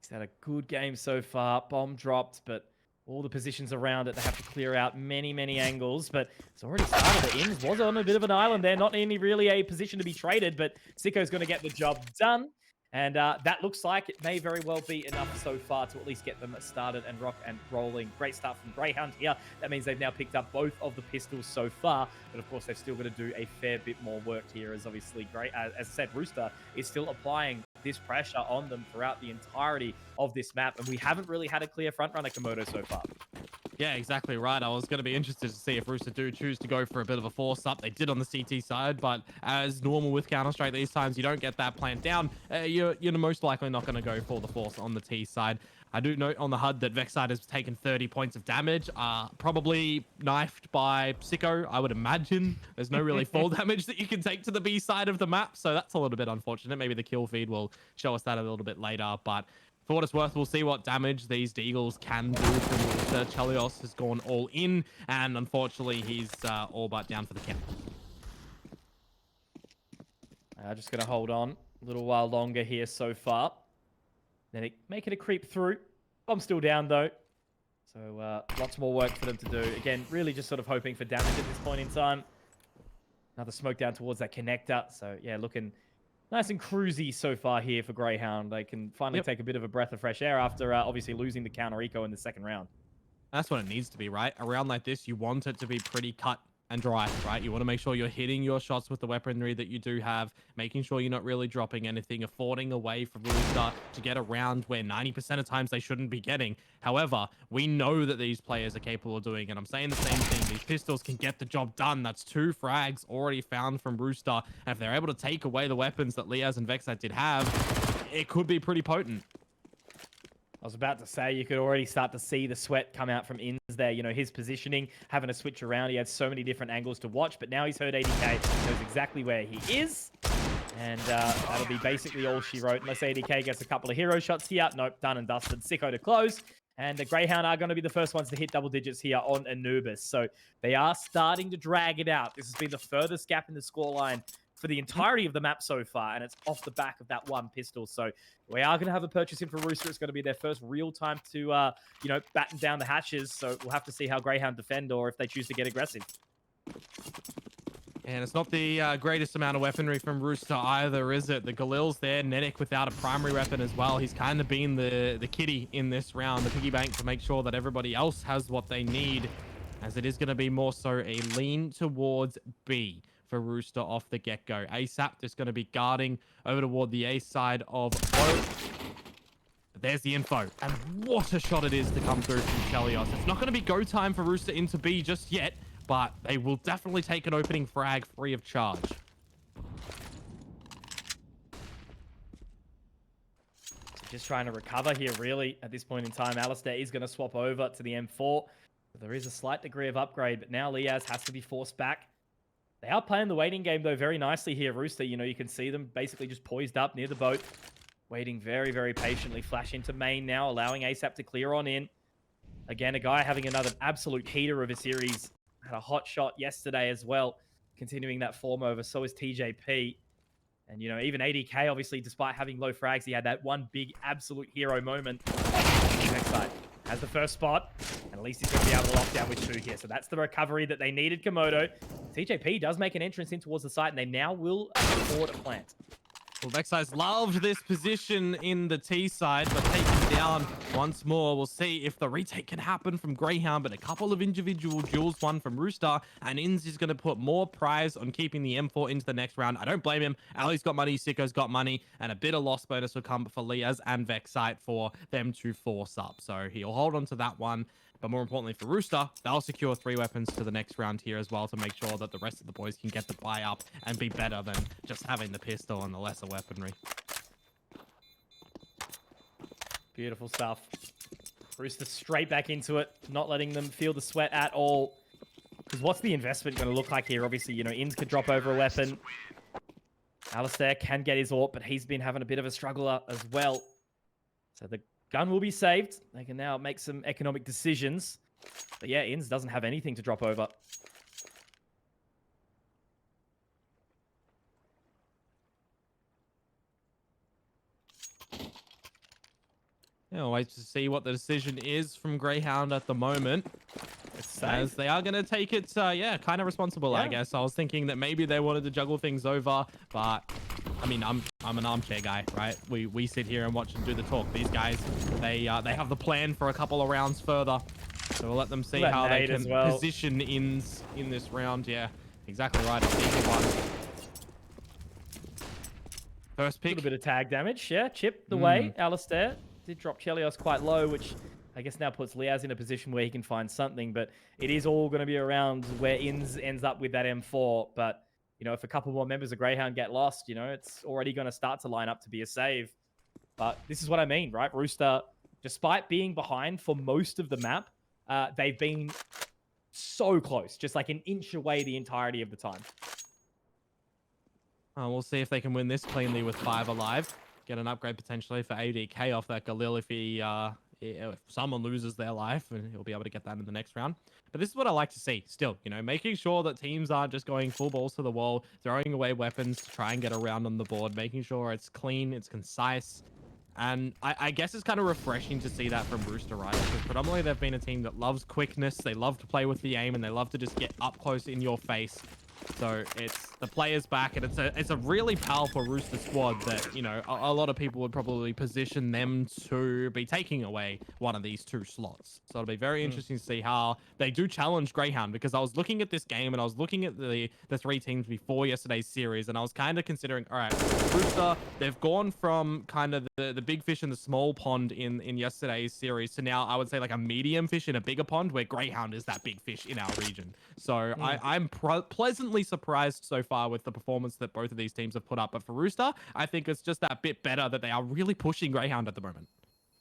He's had a good game so far. Bomb dropped, but all the positions around it, they have to clear out many, many angles, but it's already started. The Inns was on a bit of an island there, not in really a position to be traded, but Sico's going to get the job done. And that looks like it may very well be enough so far to at least get them started and rock and rolling. Great start from Grayhound here. That means they've now picked up both of the pistols so far, but of course they've still got to do a fair bit more work here, as obviously as I said, Rooster is still applying this pressure on them throughout the entirety of this map, and we haven't really had a clear frontrunner Komodo so far. Yeah, exactly right. I was going to be interested to see if Rooster do choose to go for a bit of a force up. They did on the CT side, but as normal with Counter-Strike these times, you don't get that plant down. You're most likely not going to go for the force on the T side. I do note on the HUD that Vexite has taken 30 points of damage, probably knifed by Sico, I would imagine. There's no really fall damage that you can take to the B side of the map, so that's a little bit unfortunate. Maybe the kill feed will show us that a little bit later, but for what it's worth, we'll see what damage these Deagles can do from Rooster. Chelios has gone all in, and unfortunately, he's all but down for the count. Just going to hold on a little while longer here so far. Then make it a creep through. Bomb's still down, though. So lots more work for them to do. Again, really just sort of hoping for damage at this point in time. Another smoke down towards that connector. So, yeah, looking nice and cruisy so far here for Grayhound. They can finally take a bit of a breath of fresh air after obviously losing the counter eco in the second round. That's what it needs to be, right? A round like this, you want it to be pretty cut and dry, right? You want to make sure you're hitting your shots with the weaponry that you do have, making sure you're not really dropping anything, affording a way for Rooster to get around where 90% of times they shouldn't be getting. However, we know that these players are capable of doing, and I'm saying the same thing. These pistols can get the job done. That's 2 frags already found from Rooster. And if they're able to take away the weapons that Liaz and Vexite did have, it could be pretty potent. I was about to say, you could already start to see the sweat come out from Inns there. You know, his positioning, having to switch around. He had so many different angles to watch, but now he's heard ADK, knows exactly where he is. And that'll be basically all she wrote. Unless ADK gets a couple of hero shots here. Nope, done and dusted. Sico to close. And the Grayhound are going to be the first ones to hit double digits here on Anubis. So they are starting to drag it out. This has been the furthest gap in the scoreline for the entirety of the map so far, and it's off the back of that one pistol. So we are going to have a purchase in for Rooster. It's going to be their first real time to, you know, batten down the hatches. So we'll have to see how Grayhound defend or if they choose to get aggressive. And it's not the greatest amount of weaponry from Rooster either, is it? The Galil's there, Nenek without a primary weapon as well. He's kind of been the kitty in this round, the piggy bank, to make sure that everybody else has what they need, as it is going to be more so a lean towards B for Rooster off the get-go. ASAP just going to be guarding over toward the A side of O. There's the info. And what a shot it is to come through from Chelios. It's not going to be go time for Rooster into B just yet, but they will definitely take an opening frag free of charge. Just trying to recover here, really, at this point in time. aliStair is going to swap over to the M4. There is a slight degree of upgrade, but now Liaz has to be forced back. They are playing the waiting game, though, very nicely here. Rooster, you know, you can see them basically just poised up near the boat, waiting very, very patiently. Flash into main now, allowing ASAP to clear on in. Again, a guy having another absolute heater of a series. Had a hot shot yesterday as well, continuing that form over. So is TJP. And, you know, even ADK, obviously, despite having low frags, he had that one big absolute hero moment. Next side has the first spot, and at least he's going to be able to lock down with 2 here. So that's the recovery that they needed, Komodo. TJP does make an entrance in towards the site, and they now will afford a plant. Well, Vexite's loved this position in the T side, but taken down once more. We'll see if the retake can happen from Grayhound, but a couple of individual duels, one from Rooster, and Inns is going to put more prize on keeping the M4 into the next round. I don't blame him. Ali's got money, Sico's got money, and a bit of loss bonus will come for Liaz and Vexite for them to force up. So he'll hold on to that one. But more importantly for Rooster, they'll secure 3 weapons to the next round here as well to make sure that the rest of the boys can get the buy up and be better than just having the pistol and the lesser weaponry. Beautiful stuff. Rooster straight back into it, not letting them feel the sweat at all. Because what's the investment going to look like here? Obviously, you know, Inns could drop over a weapon. aliStair can get his AWP, but he's been having a bit of a struggle as well. So the gun will be saved. They can now make some economic decisions. But yeah, Inns doesn't have anything to drop over. Yeah, we'll wait to see what the decision is from Grayhound at the moment. As they are going to take it, yeah, kind of responsible, I guess. I was thinking that maybe they wanted to juggle things over, but I mean, I'm an armchair guy, right? We sit here and watch and do the talk. These guys, they have the plan for a couple of rounds further. So we'll let them see how they can position Inns in this round. Yeah, exactly right. First pick. A little bit of tag damage, yeah. Chipped the way, aliStair. Did drop Chelios quite low, which I guess now puts Liaz in a position where he can find something, but it is all going to be around where Inns ends up with that M4. But, you know, if a couple more members of Grayhound get lost, you know, it's already going to start to line up to be a save. But this is what I mean, right? Rooster, despite being behind for most of the map, they've been so close, just like an inch away the entirety of the time. We'll see if they can win this cleanly with 5 alive. Get an upgrade potentially for ADK off that Galil if someone loses their life, and he'll be able to get that in the next round. But this is what I like to see still, you know, making sure that teams aren't just going full balls to the wall, throwing away weapons to try and get around on the board, making sure it's clean, it's concise. And I guess it's kind of refreshing to see that from Rooster, right? Because predominantly they've been a team that loves quickness, they love to play with the aim, and they love to just get up close in your face. So it's the players back, and it's a really powerful Rooster squad that, you know, a lot of people would probably position them to be taking away one of these 2 slots. So it'll be very interesting to see how they do challenge Grayhound, because I was looking at this game and I was looking at the 3 teams before yesterday's series, and I was kind of considering, all right, Rooster, they've gone from kind of the big fish in the small pond in yesterday's series to now I would say like a medium fish in a bigger pond, where Grayhound is that big fish in our region. So I'm pleasantly surprised so far with the performance that both of these teams have put up. But for Rooster, I think it's just that bit better that they are really pushing Grayhound at the moment.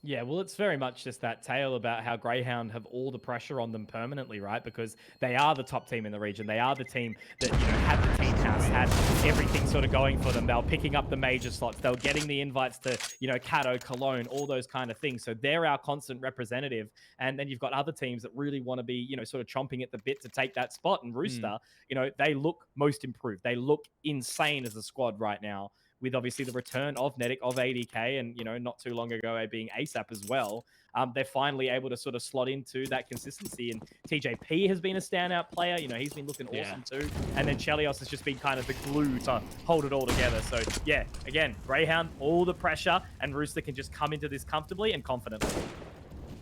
Yeah, well, it's very much just that tale about how Grayhound have all the pressure on them permanently, right? Because they are the top team in the region. They are the team that, you know, had the team house, had everything sort of going for them. They were picking up the major slots. They were getting the invites to, you know, Cato, Cologne, all those kind of things. So they're our constant representative. And then you've got other teams that really want to be, you know, sort of chomping at the bit to take that spot. And Rooster, you know, they look most improved. They look insane as a squad right now, with obviously the return of Nedic, of ADK, and, you know, not too long ago being ASAP as well. They're finally able to sort of slot into that consistency. And TJP has been a standout player. You know, he's been looking awesome too. And then Chelios has just been kind of the glue to hold it all together. So, yeah, again, Grayhound, all the pressure, and Rooster can just come into this comfortably and confidently.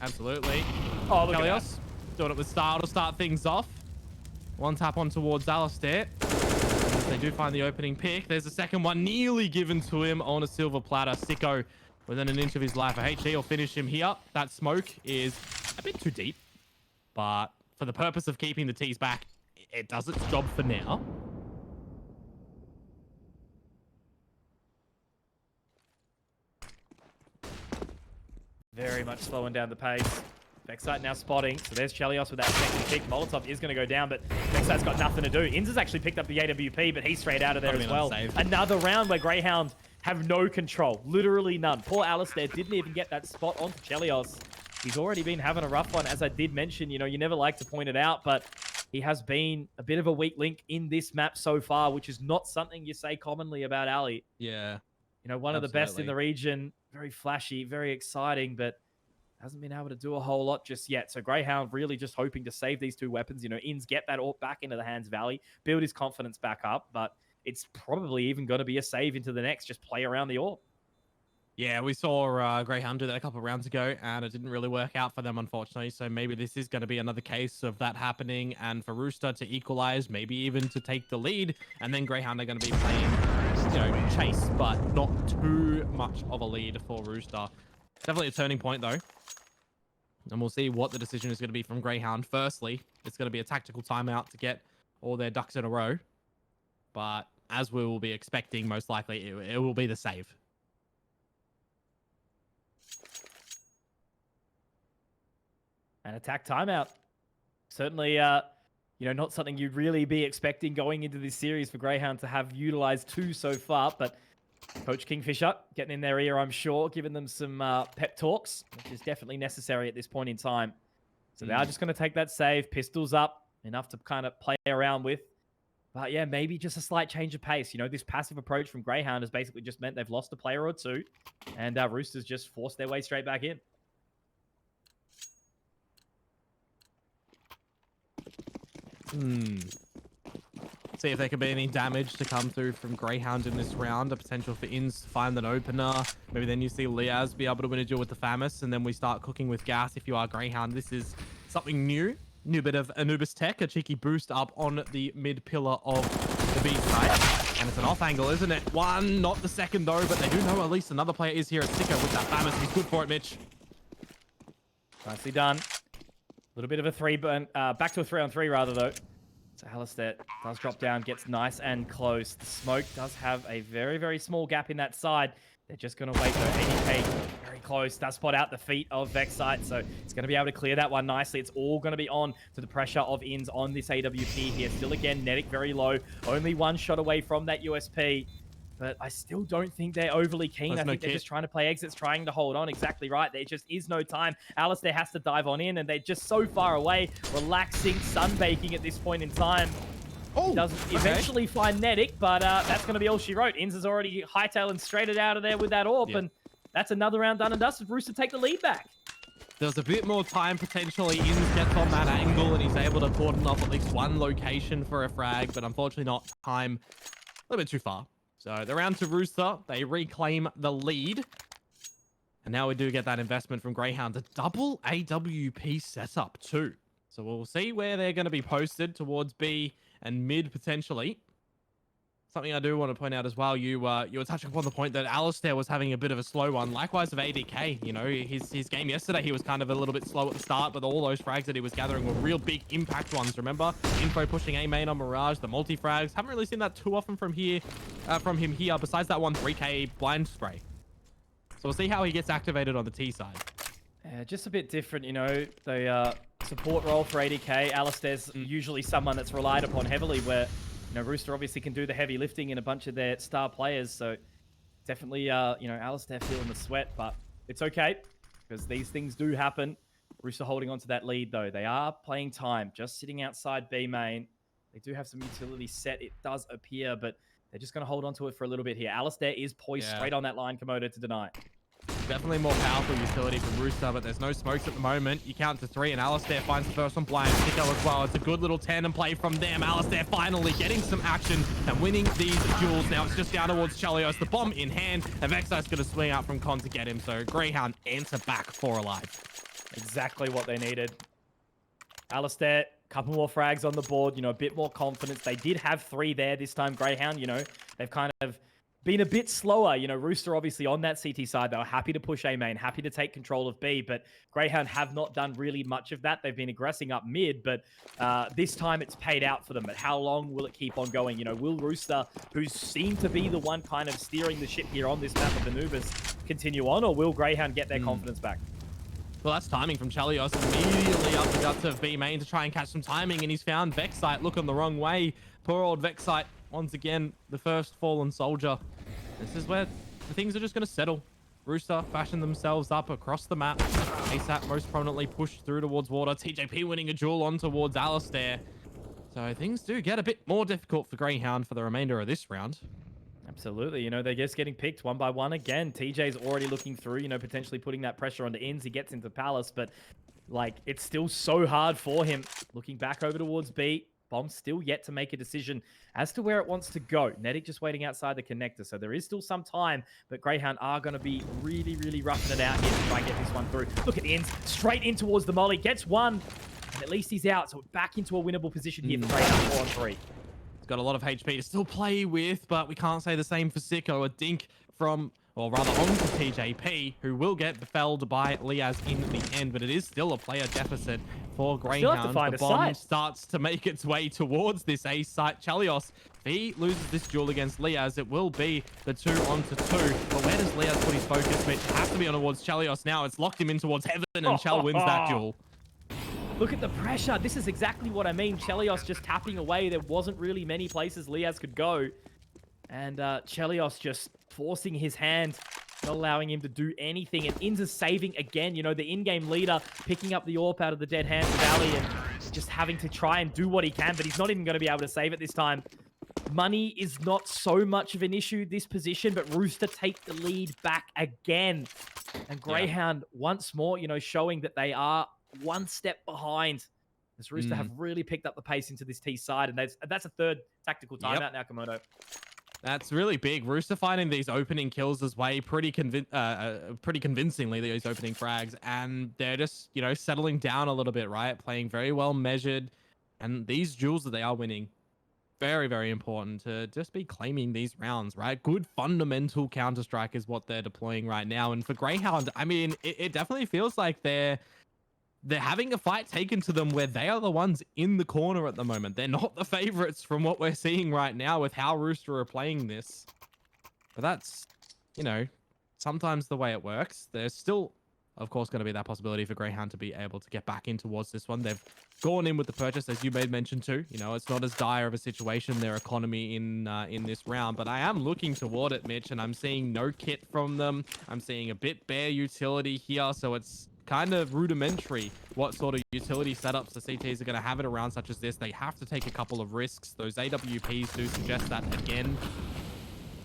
Absolutely. Oh, look Chelios doing it with style to start things off. One tap on towards aliStair. They do find the opening pick. There's a second one nearly given to him on a silver platter. Sico within an inch of his life. A HE will finish him here. That smoke is a bit too deep, but for the purpose of keeping the T's back, it does its job for now. Very much slowing down the pace. Vexite now spotting. So there's Chelios with that second pick. Molotov is going to go down, but Vexite's got nothing to do. Inns has actually picked up the AWP, but he's straight out of there as well. Another round where Grayhound have no control. Literally none. Poor aliStair didn't even get that spot onto Chelios. He's already been having a rough one. As I did mention, you know, you never like to point it out, but he has been a bit of a weak link in this map so far, which is not something you say commonly about Ali. Yeah. You know, one of the best in the region. Very flashy, very exciting, but hasn't been able to do a whole lot just yet. So Grayhound really just hoping to save these 2 weapons. You know, Inns get that AWP back into the hands Valley, build his confidence back up, but it's probably even going to be a save into the next, just play around the AWP. Yeah, we saw Grayhound do that a couple of rounds ago, and it didn't really work out for them, unfortunately. So maybe this is going to be another case of that happening, and for Rooster to equalize, maybe even to take the lead, and then Grayhound are going to be playing, you know, chase, but not too much of a lead for Rooster. Definitely a turning point, though. And we'll see what the decision is going to be from Grayhound. Firstly, it's going to be a tactical timeout to get all their ducks in a row. But as we will be expecting, most likely it will be the save. An attack timeout. Certainly, not something you'd really be expecting going into this series for Grayhound to have utilized 2 so far. But Coach Kingfisher getting in their ear, I'm sure, giving them some pep talks, which is definitely necessary at this point in time. So they are just going to take that save, pistols up, enough to kind of play around with. But yeah, maybe just a slight change of pace. This passive approach from Grayhound has basically just meant they've lost a player or 2, and Roosters just forced their way straight back in. See if there could be any damage to come through from Grayhound in this round. A potential for Ins to find an opener. Maybe then you see Liaz be able to win a duel with the Famis, and then we start cooking with gas if you are Grayhound. This is something new. New bit of Anubis tech, a cheeky boost up on the mid pillar of the B side. And it's an off angle, isn't it? One, not the second though, but they do know at least another player is here at Sico with that Famis. He's good for it, Mitch. Nicely done. A little bit of a 3 burn, back to a 3-on-3 rather though. So aliStair does drop down, gets nice and close. The smoke does have a very, very small gap in that side. They're just going to wait though. ADK very close. Does spot out the feet of Vexite, so it's going to be able to clear that one nicely. It's all going to be on to the pressure of Ins on this AWP here. Still again, Netic very low. Only 1 shot away from that USP. But I still don't think they're overly keen. I think they're just trying to play exits, trying to hold on. Exactly right. There just is no time. aliStair has to dive on in, and they're just so far away, relaxing, sunbaking at this point in time. Oh, he doesn't eventually find Netic, but that's going to be all she wrote. Ins is already hightailing straight it out of there with that AWP, and that's another round done and dusted. Rooster take the lead back. There's a bit more time potentially. Ins gets on that angle, and he's able to cordon off at least 1 location for a frag, but unfortunately not time. A little bit too far. So they're round to Rooster. They reclaim the lead. And now we do get that investment from Grayhound. A double AWP setup too. So we'll see where they're going to be posted towards B and mid potentially. Something I do want to point out as well, you were touching upon the point that aliStair was having a bit of a slow one. Likewise of ADK, his game yesterday, he was kind of a little bit slow at the start, but all those frags that he was gathering were real big impact ones. Remember, Info pushing A main on Mirage, the multi-frags. Haven't really seen that too often from him here, besides that one 3K blind spray. So we'll see how he gets activated on the T side. Just a bit different, the support role for ADK. aliStair's usually someone that's relied upon heavily, where Rooster obviously can do the heavy lifting in a bunch of their star players, so definitely, aliStair feeling the sweat, but it's okay, because these things do happen. Rooster holding on to that lead, though. They are playing time, just sitting outside B main. They do have some utility set, it does appear, but they're just going to hold on to it for a little bit here. aliStair is poised straight on that line, Komodo, to deny. Definitely more powerful utility from Rooster, but there's no smokes at the moment. You count to 3, and aliStair finds the first one blind. Sico as well. It's a good little tandem play from them. aliStair finally getting some action and winning these duels. Now it's just down towards Chalios. The bomb in hand, and Vexite's going to swing out from Con to get him. So Grayhound answer back 4 alive. Exactly what they needed. aliStair, couple more frags on the board, a bit more confidence. They did have 3 there this time, Grayhound. They've kind of been a bit slower. Rooster obviously on that CT side. They were happy to push A main, happy to take control of B, but Grayhound have not done really much of that. They've been aggressing up mid, but this time it's paid out for them. But how long will it keep on going? Will Rooster, who seemed to be the one kind of steering the ship here on this map of Anubis, continue on, or will Grayhound get their confidence back? Well, that's timing from Chalios. Immediately up the guts of B main to try and catch some timing, and he's found Vexite looking the wrong way. Poor old Vexite, once again, the first fallen soldier. This is where the things are just going to settle. Rooster fashioned themselves up across the map. ASAP most prominently pushed through towards water. TJP winning a duel on towards aliStair. So things do get a bit more difficult for Grayhound for the remainder of this round. Absolutely. They're just getting picked one by one again. TJ's already looking through, potentially putting that pressure onto Ins. He gets into Palace, but it's still so hard for him. Looking back over towards B. Bomb still yet to make a decision as to where it wants to go. Netic just waiting outside the connector, so there is still some time, but Grayhound are going to be really, really roughing it out here to try and get this one through. Look at Ins, straight in towards the molly, gets one, and at least he's out, so back into a winnable position here for Grayhound 4-on-3. He's got a lot of HP to still play with, but we can't say the same for Sico. A dink from or rather onto TJP, who will get felled by Liaz in the end, but it is still a player deficit for Still have to Grayhound. find The a bomb site. starts to make its way towards this A site. Chalios, if he loses this duel against Liaz, it will be the 2-on-2. But where does Liaz put his focus, Mitch? It has to be on towards Chalios now. It's locked him in towards heaven, and Chal wins that duel. Look at the pressure. This is exactly what I mean. Chelios just tapping away. There wasn't really many places Liaz could go. And Chelios just forcing his hand, not allowing him to do anything. And Inza saving again. You know, the in-game leader picking up the AWP out of the dead hands of Ali and just having to try and do what he can. But he's not even going to be able to save it this time. Money is not so much of an issue this position, but Rooster take the lead back again. And Grayhound once more, you know, showing that they are one step behind. As Rooster have really picked up the pace into this T side, and that's a third tactical timeout now, Komodo. That's really big. Rooster finding these opening kills his way pretty convincingly, these opening frags, and they're just, you know, settling down a little bit, right? Playing very well measured, and these duels that they are winning, very, very important to just be claiming these rounds, right? Good fundamental Counter-Strike is what they're deploying right now, and for Grayhound, I mean, it definitely feels like they're having a fight taken to them where they are the ones in the corner at the moment. They're not the favorites from what we're seeing right now with how Rooster are playing this. But that's, you know, sometimes the way it works. There's still, of course, going to be that possibility for Grayhound to be able to get back in towards this one. They've gone in with the purchase, as you made mention too. You know, it's not as dire of a situation, their economy in this round. But I am looking toward it, Mitch, and I'm seeing no kit from them. I'm seeing a bit bare utility here, so it's kind of rudimentary what sort of utility setups the CTs are going to have in a round such as this. They have to take a couple of risks. Those AWPs do suggest that again.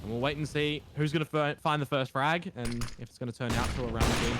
And we'll wait and see who's going to find the first frag and if it's going to turn out to a round win.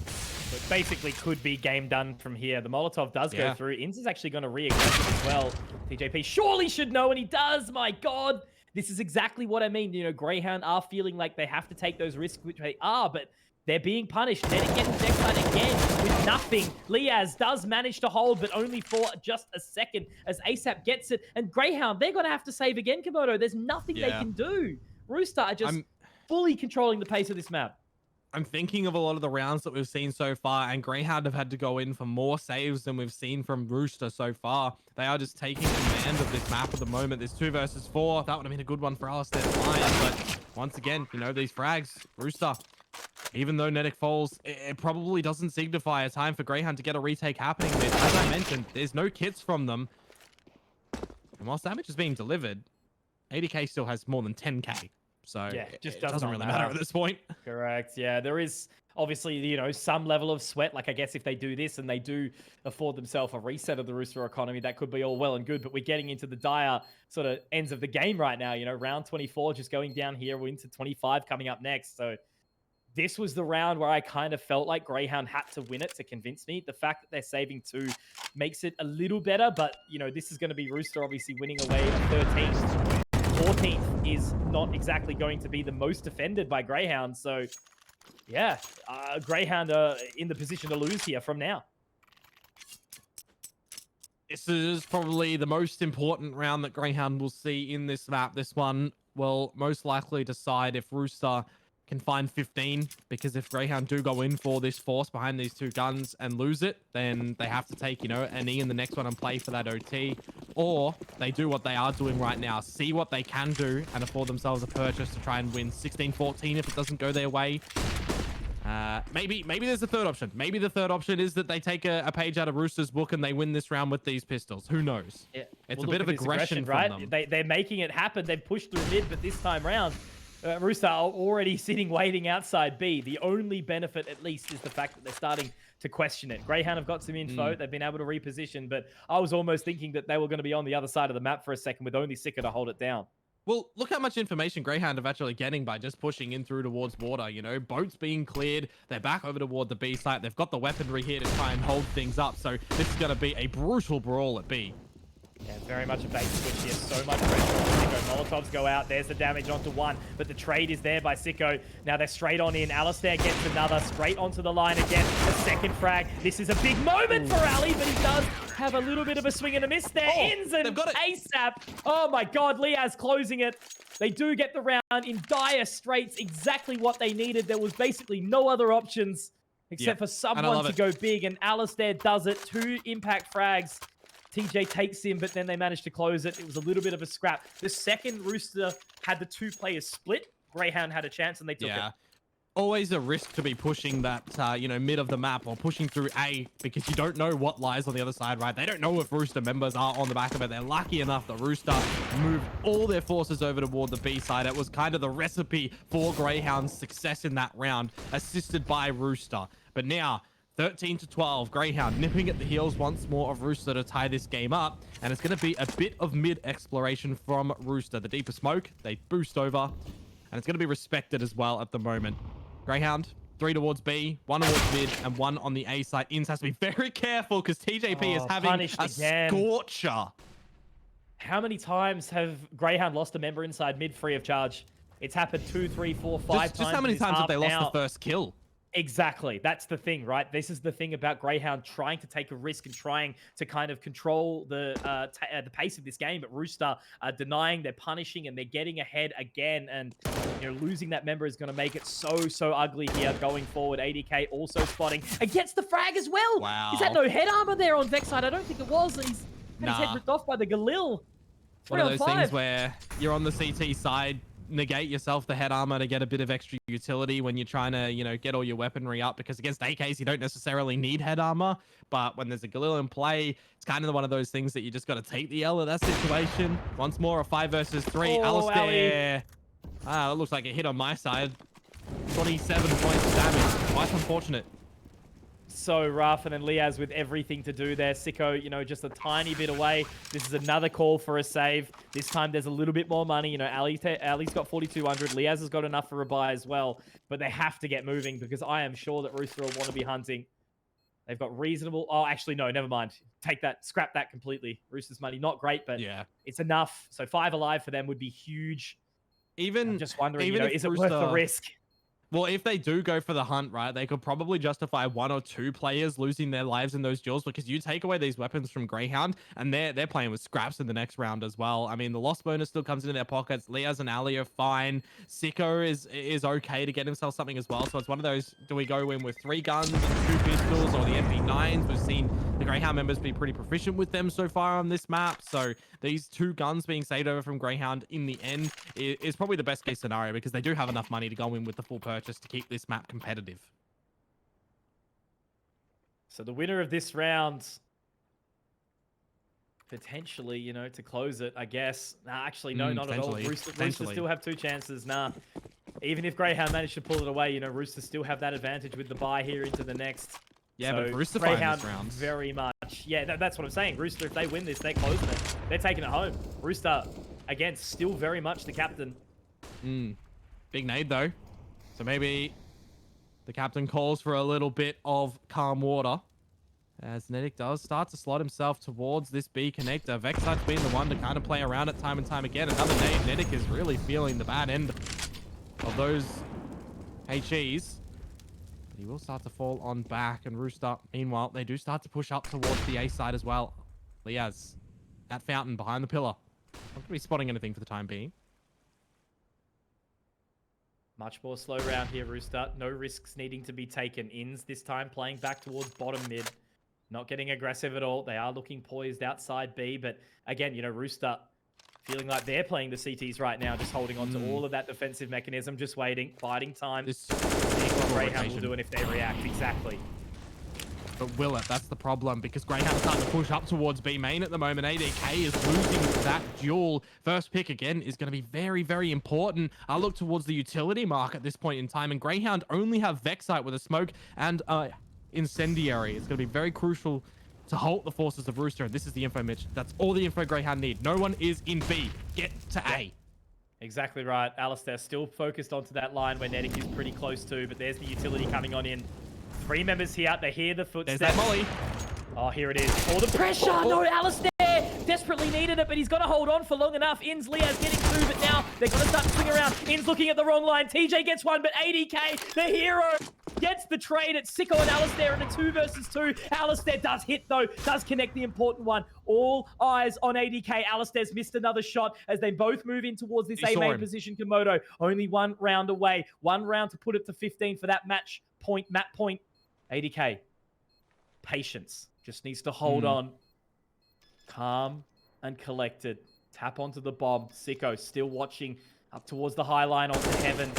So it basically could be game done from here. The Molotov does go through. Inz is actually going to re-aggressive as well. TJP surely should know, and he does. My God. This is exactly what I mean. You know, Grayhound are feeling like they have to take those risks, which they are, but they're being punished. Then it gets Vexite again with nothing. Liaz does manage to hold, but only for just a second as ASAP gets it. And Grayhound, they're going to have to save again, Komodo. There's nothing they can do. Rooster are just fully controlling the pace of this map. I'm thinking of a lot of the rounds that we've seen so far, and Grayhound have had to go in for more saves than we've seen from Rooster so far. They are just taking command of this map at the moment. There's 2 versus 4. That would have been a good one for aliStair Lion, but once again, you know, these frags, Rooster, even though Nedic falls, it probably doesn't signify a time for Grayhound to get a retake happening. As I mentioned, there's no kits from them. And whilst damage is being delivered, 80k still has more than 10k. So yeah, it doesn't really matter at this point. Correct. Yeah, there is obviously, you know, some level of sweat. Like, I guess if they do this and they do afford themselves a reset of the Rooster economy, that could be all well and good. But we're getting into the dire sort of ends of the game right now. You know, round 24 just going down here. We're into 25 coming up next. So this was the round where I kind of felt like Grayhound had to win it to convince me. The fact that they're saving 2 makes it a little better, but, you know, this is going to be Rooster obviously winning away at 13th. 14th is not exactly going to be the most defended by Grayhound. So, yeah, Grayhound are in the position to lose here from now. This is probably the most important round that Grayhound will see in this map. This one will most likely decide if Rooster can find 15, because if Grayhound do go in for this force behind these 2 guns and lose it, then they have to take, you know, an E in the next one and play for that OT, or they do what they are doing right now, see what they can do and afford themselves a purchase to try and win 16-14 if it doesn't go their way. Maybe there's a third option. Maybe the third option is that they take a page out of Rooster's book and they win this round with these pistols. Who knows? Yeah. It's a bit of aggression from them. They're making it happen. They've pushed through mid, but this time round, Rooster are already sitting waiting outside B. The only benefit, at least, is the fact that they're starting to question it. Grayhound have got some info. They've been able to reposition, but I was almost thinking that they were going to be on the other side of the map for a second with only Sico to hold it down. Well, look how much information Grayhound are actually getting by just pushing in through towards water. You know, boats being cleared. They're back over toward the B site. They've got the weaponry here to try and hold things up. So this is going to be a brutal brawl at B. Yeah, very much a bait switch here. So much pressure on Sico. Molotovs go out. There's the damage onto 1, but the trade is there by Sico. Now they're straight on in. aliStair gets another. Straight onto the line again. A second frag. This is a big moment for Ali, but he does have a little bit of a swing and a miss there. Ins and ASAP. Oh my God, Liaz closing it. They do get the round in dire straits, exactly what they needed. There was basically no other options except for someone to go big, and aliStair does it. 2 impact frags. TJ takes him, but then they managed to close it. It was a little bit of a scrap. The second Rooster had the 2 players split, Grayhound had a chance, and they took it. Always a risk to be pushing that, mid of the map or pushing through A, because you don't know what lies on the other side, right? They don't know if Rooster members are on the back of it. They're lucky enough that Rooster moved all their forces over toward the B side. It was kind of the recipe for Grayhound's success in that round, assisted by Rooster. But now, 13-12, Grayhound nipping at the heels once more of Rooster to tie this game up. And it's going to be a bit of mid exploration from Rooster. The deeper smoke, they boost over. And it's going to be respected as well at the moment. Grayhound, 3 towards B, 1 towards mid, and 1 on the A side. Ins has to be very careful because TJP is having a scorcher. How many times have Grayhound lost a member inside mid free of charge? It's happened 2, 3, 4, 5 times. Just how many times have they lost the first kill? Exactly. That's the thing, right? This is the thing about Grayhound trying to take a risk and trying to kind of control the pace of this game. But Rooster denying, they're punishing, and they're getting ahead again. And losing that member is going to make it so ugly here going forward. ADK also spotting against the frag as well. Wow. He's had no head armor there on Vexite. I don't think it was. He's had his head ripped off by the Galil. One of those things where you're on the CT side, negate yourself the head armor to get a bit of extra utility when you're trying to, get all your weaponry up, because against AKs, you don't necessarily need head armor. But when there's a Galil in play, it's kind of one of those things that you just got to take the L of that situation. Once more, a 5 versus 3. aliStair. It looks like a hit on my side. 27 points of damage. Quite unfortunate. So rough, and then Liaz with everything to do there. Sico, just a tiny bit away. This is another call for a save. This time there's a little bit more money. Ali's got 4,200. Liaz has got enough for a buy as well. But they have to get moving, because I am sure that Rooster will want to be hunting. They've got reasonable... Oh, actually, no, never mind. Take that. Scrap that completely. Rooster's money, not great, but it's enough. So 5 alive for them would be huge. I'm just wondering, is it worth the risk? Well, if they do go for the hunt, right, they could probably justify 1 or 2 players losing their lives in those duels, because you take away these weapons from Grayhound, and they're playing with scraps in the next round as well. I mean, the loss bonus still comes into their pockets. Liaz and Ali are fine. Sico is okay to get himself something as well. So it's one of those, do we go in with 3 guns, 2 pistols, or the MP9s? We've seen the Grayhound members be pretty proficient with them so far on this map. So these 2 guns being saved over from Grayhound in the end is probably the best case scenario, because they do have enough money to go in with the full purchase to keep this map competitive. So the winner of this round, potentially, to close it, I guess. Nah, actually, no, not at all. Rooster still have 2 chances. Nah. Even if Grayhound managed to pull it away, Rooster still have that advantage with the buy here into the next. Yeah, so but Rooster Grayhound this round. Very much. Yeah, that's what I'm saying. Rooster, if they win this, they're closing it. They're taking it home. Rooster, again, still very much the captain. Big nade, though. So maybe the captain calls for a little bit of calm water, as Nedic does start to slot himself towards this B connector. Vexite's been the one to kind of play around it time and time again. Another nade. Nedic is really feeling the bad end of those HEs. But he will start to fall on back, and Rooster, meanwhile, they do start to push up towards the A side as well. Liaz, at Fountain, behind the pillar. Not going to be spotting anything for the time being. Much more slow round here, Rooster. No risks needing to be taken. Ins this time playing back towards bottom mid. Not getting aggressive at all. They are looking poised outside B. But again, Rooster feeling like they're playing the CTs right now, just holding on to all of that defensive mechanism, just waiting, biding time. Seeing what Grayhound will do and if they react. Exactly. But will it? That's the problem, because Grayhound is starting to push up towards B main at the moment. ADK is losing that duel. First pick, again, is going to be very, very important. I look towards the utility mark at this point in time, and Grayhound only have Vexite with a smoke and Incendiary. It's going to be very crucial to halt the forces of Rooster. And this is the info, Mitch. That's all the info Grayhound need. No one is in B. Get to A. Exactly right. aliStair still focused onto that line where Nedic is pretty close to, but there's the utility coming on in. 3 members here. They hear the footsteps. There's that molly. Oh, here it is. Oh, the pressure. No, aliStair desperately needed it, but he's got to hold on for long enough. Ins, Liaz getting through, but now they're going to start to swing around. Ins looking at the wrong line. TJ gets one, but ADK, the hero. gets the trade at Sico and aliStair in a 2 versus 2. aliStair does hit though, does connect the important one. All eyes on ADK. aliStair's missed another shot as they both move in towards this A main position. Komodo only 1 round away. 1 round to put it to 15 for that map point. ADK, patience. Just needs to hold on. Calm and collected. Tap onto the bomb. Sico still watching up towards the high line onto heaven.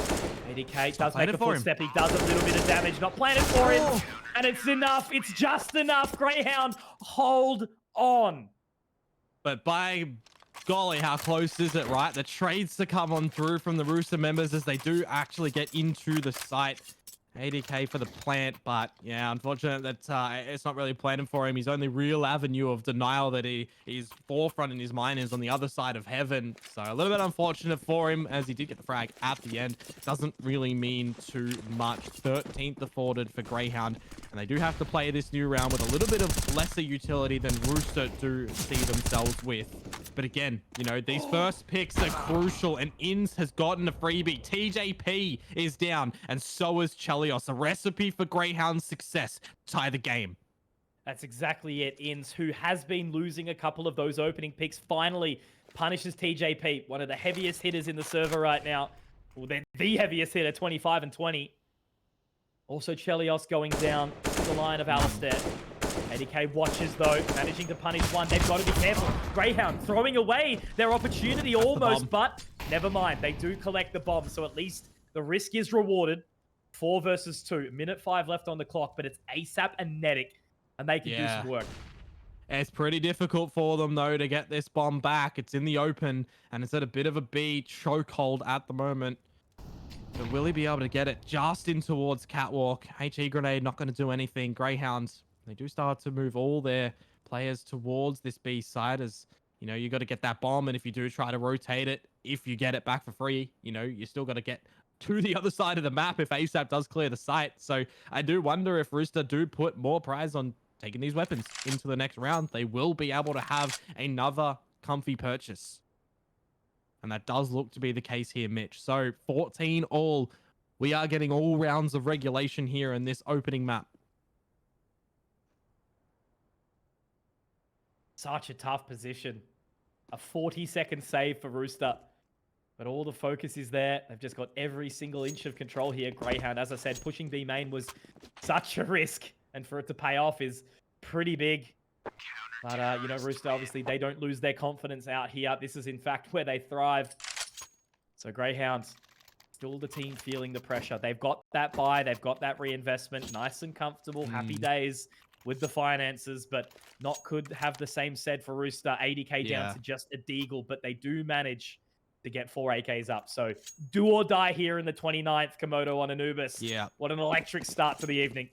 ADK does make a footstep. He does a little bit of damage. Not planted for him. And it's enough. It's just enough. Grayhound, hold on. But by golly, how close is it, right? The trades to come on through from the Rooster members as they do actually get into the site. ADK for the plant, but yeah, unfortunate that it's not really planning for him. His only real avenue of denial that his forefront in his mind is on the other side of heaven. So a little bit unfortunate for him as he did get the frag at the end. Doesn't really mean too much. 13th afforded for Grayhound, and they do have to play this new round with a little bit of lesser utility than Rooster do see themselves with. But again, you know, these first picks are crucial, and Inns has gotten a freebie. TJP is down, and so is Chelios. A recipe for Greyhound's success. Tie the game. That's exactly it. Inns, who has been losing a couple of those opening picks, finally punishes TJP, one of the heaviest hitters in the server right now. Well, they're the heaviest hitter, 25 and 20. Also, Chelios going down to the line of aliStair. ADK watches, though, managing to punish one. They've got to be careful. Grayhound throwing away their opportunity almost, but never mind. They do collect the bomb, so at least the risk is rewarded. 4 versus 2. Minute 5 left on the clock, but it's ASAP and Netic, and they can do some work. It's pretty difficult for them, though, to get this bomb back. It's in the open, and it's at a bit of a B chokehold at the moment. But will he be able to get it just in towards Catwalk? HE grenade not going to do anything. Greyhounds, they do start to move all their players towards this B side as, you know, you got to get that bomb, and if you do try to rotate it, if you get it back for free, you know, you still got to get to the other side of the map if ASAP does clear the site. So I do wonder if Rooster do put more prize on taking these weapons into the next round. They will be able to have another comfy purchase. And that does look to be the case here, Mitch. So 14 all. We are getting all rounds of regulation here in this opening map. Such a tough position. A 40-second save for Rooster. But all the focus is there. They've just got every single inch of control here. Grayhound, as I said, pushing B main was such a risk. And for it to pay off is pretty big. But, you know, Rooster, obviously, they don't lose their confidence out here. This is, in fact, where they thrive. So Greyhounds, still the team feeling the pressure. They've got that buy. They've got that reinvestment. Nice and comfortable. Happy days with the finances. But not could have the same said for Rooster. 80k down to just a deagle. But they do manage to get 4 AKs up. So do or die here in the 29th. Komodo on Anubis. Yeah. What an electric start to the evening.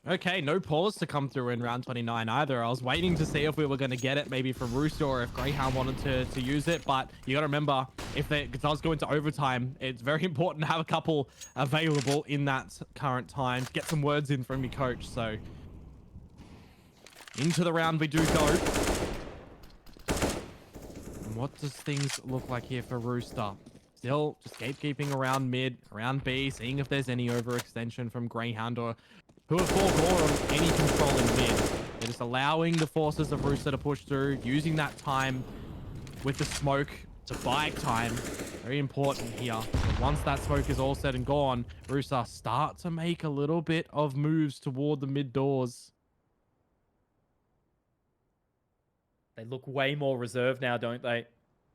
Okay, no pause to come through in round 29 either. I was waiting to see if we were going to get it maybe from Rooster or if Grayhound wanted to use it. But you got to remember, if it does go into overtime, it's very important to have a couple available in that current time. Get some words in from your coach. So into the round we do go. What does things look like here for Rooster? Still just gatekeeping around mid, around B, seeing if there's any overextension from Grayhound or who have foregone any control in mid. They're just allowing the forces of Rooster to push through, using that time with the smoke to buy time. Very important here. But once that smoke is all said and gone, Rooster start to make a little bit of moves toward the mid doors. They look way more reserved now, don't they?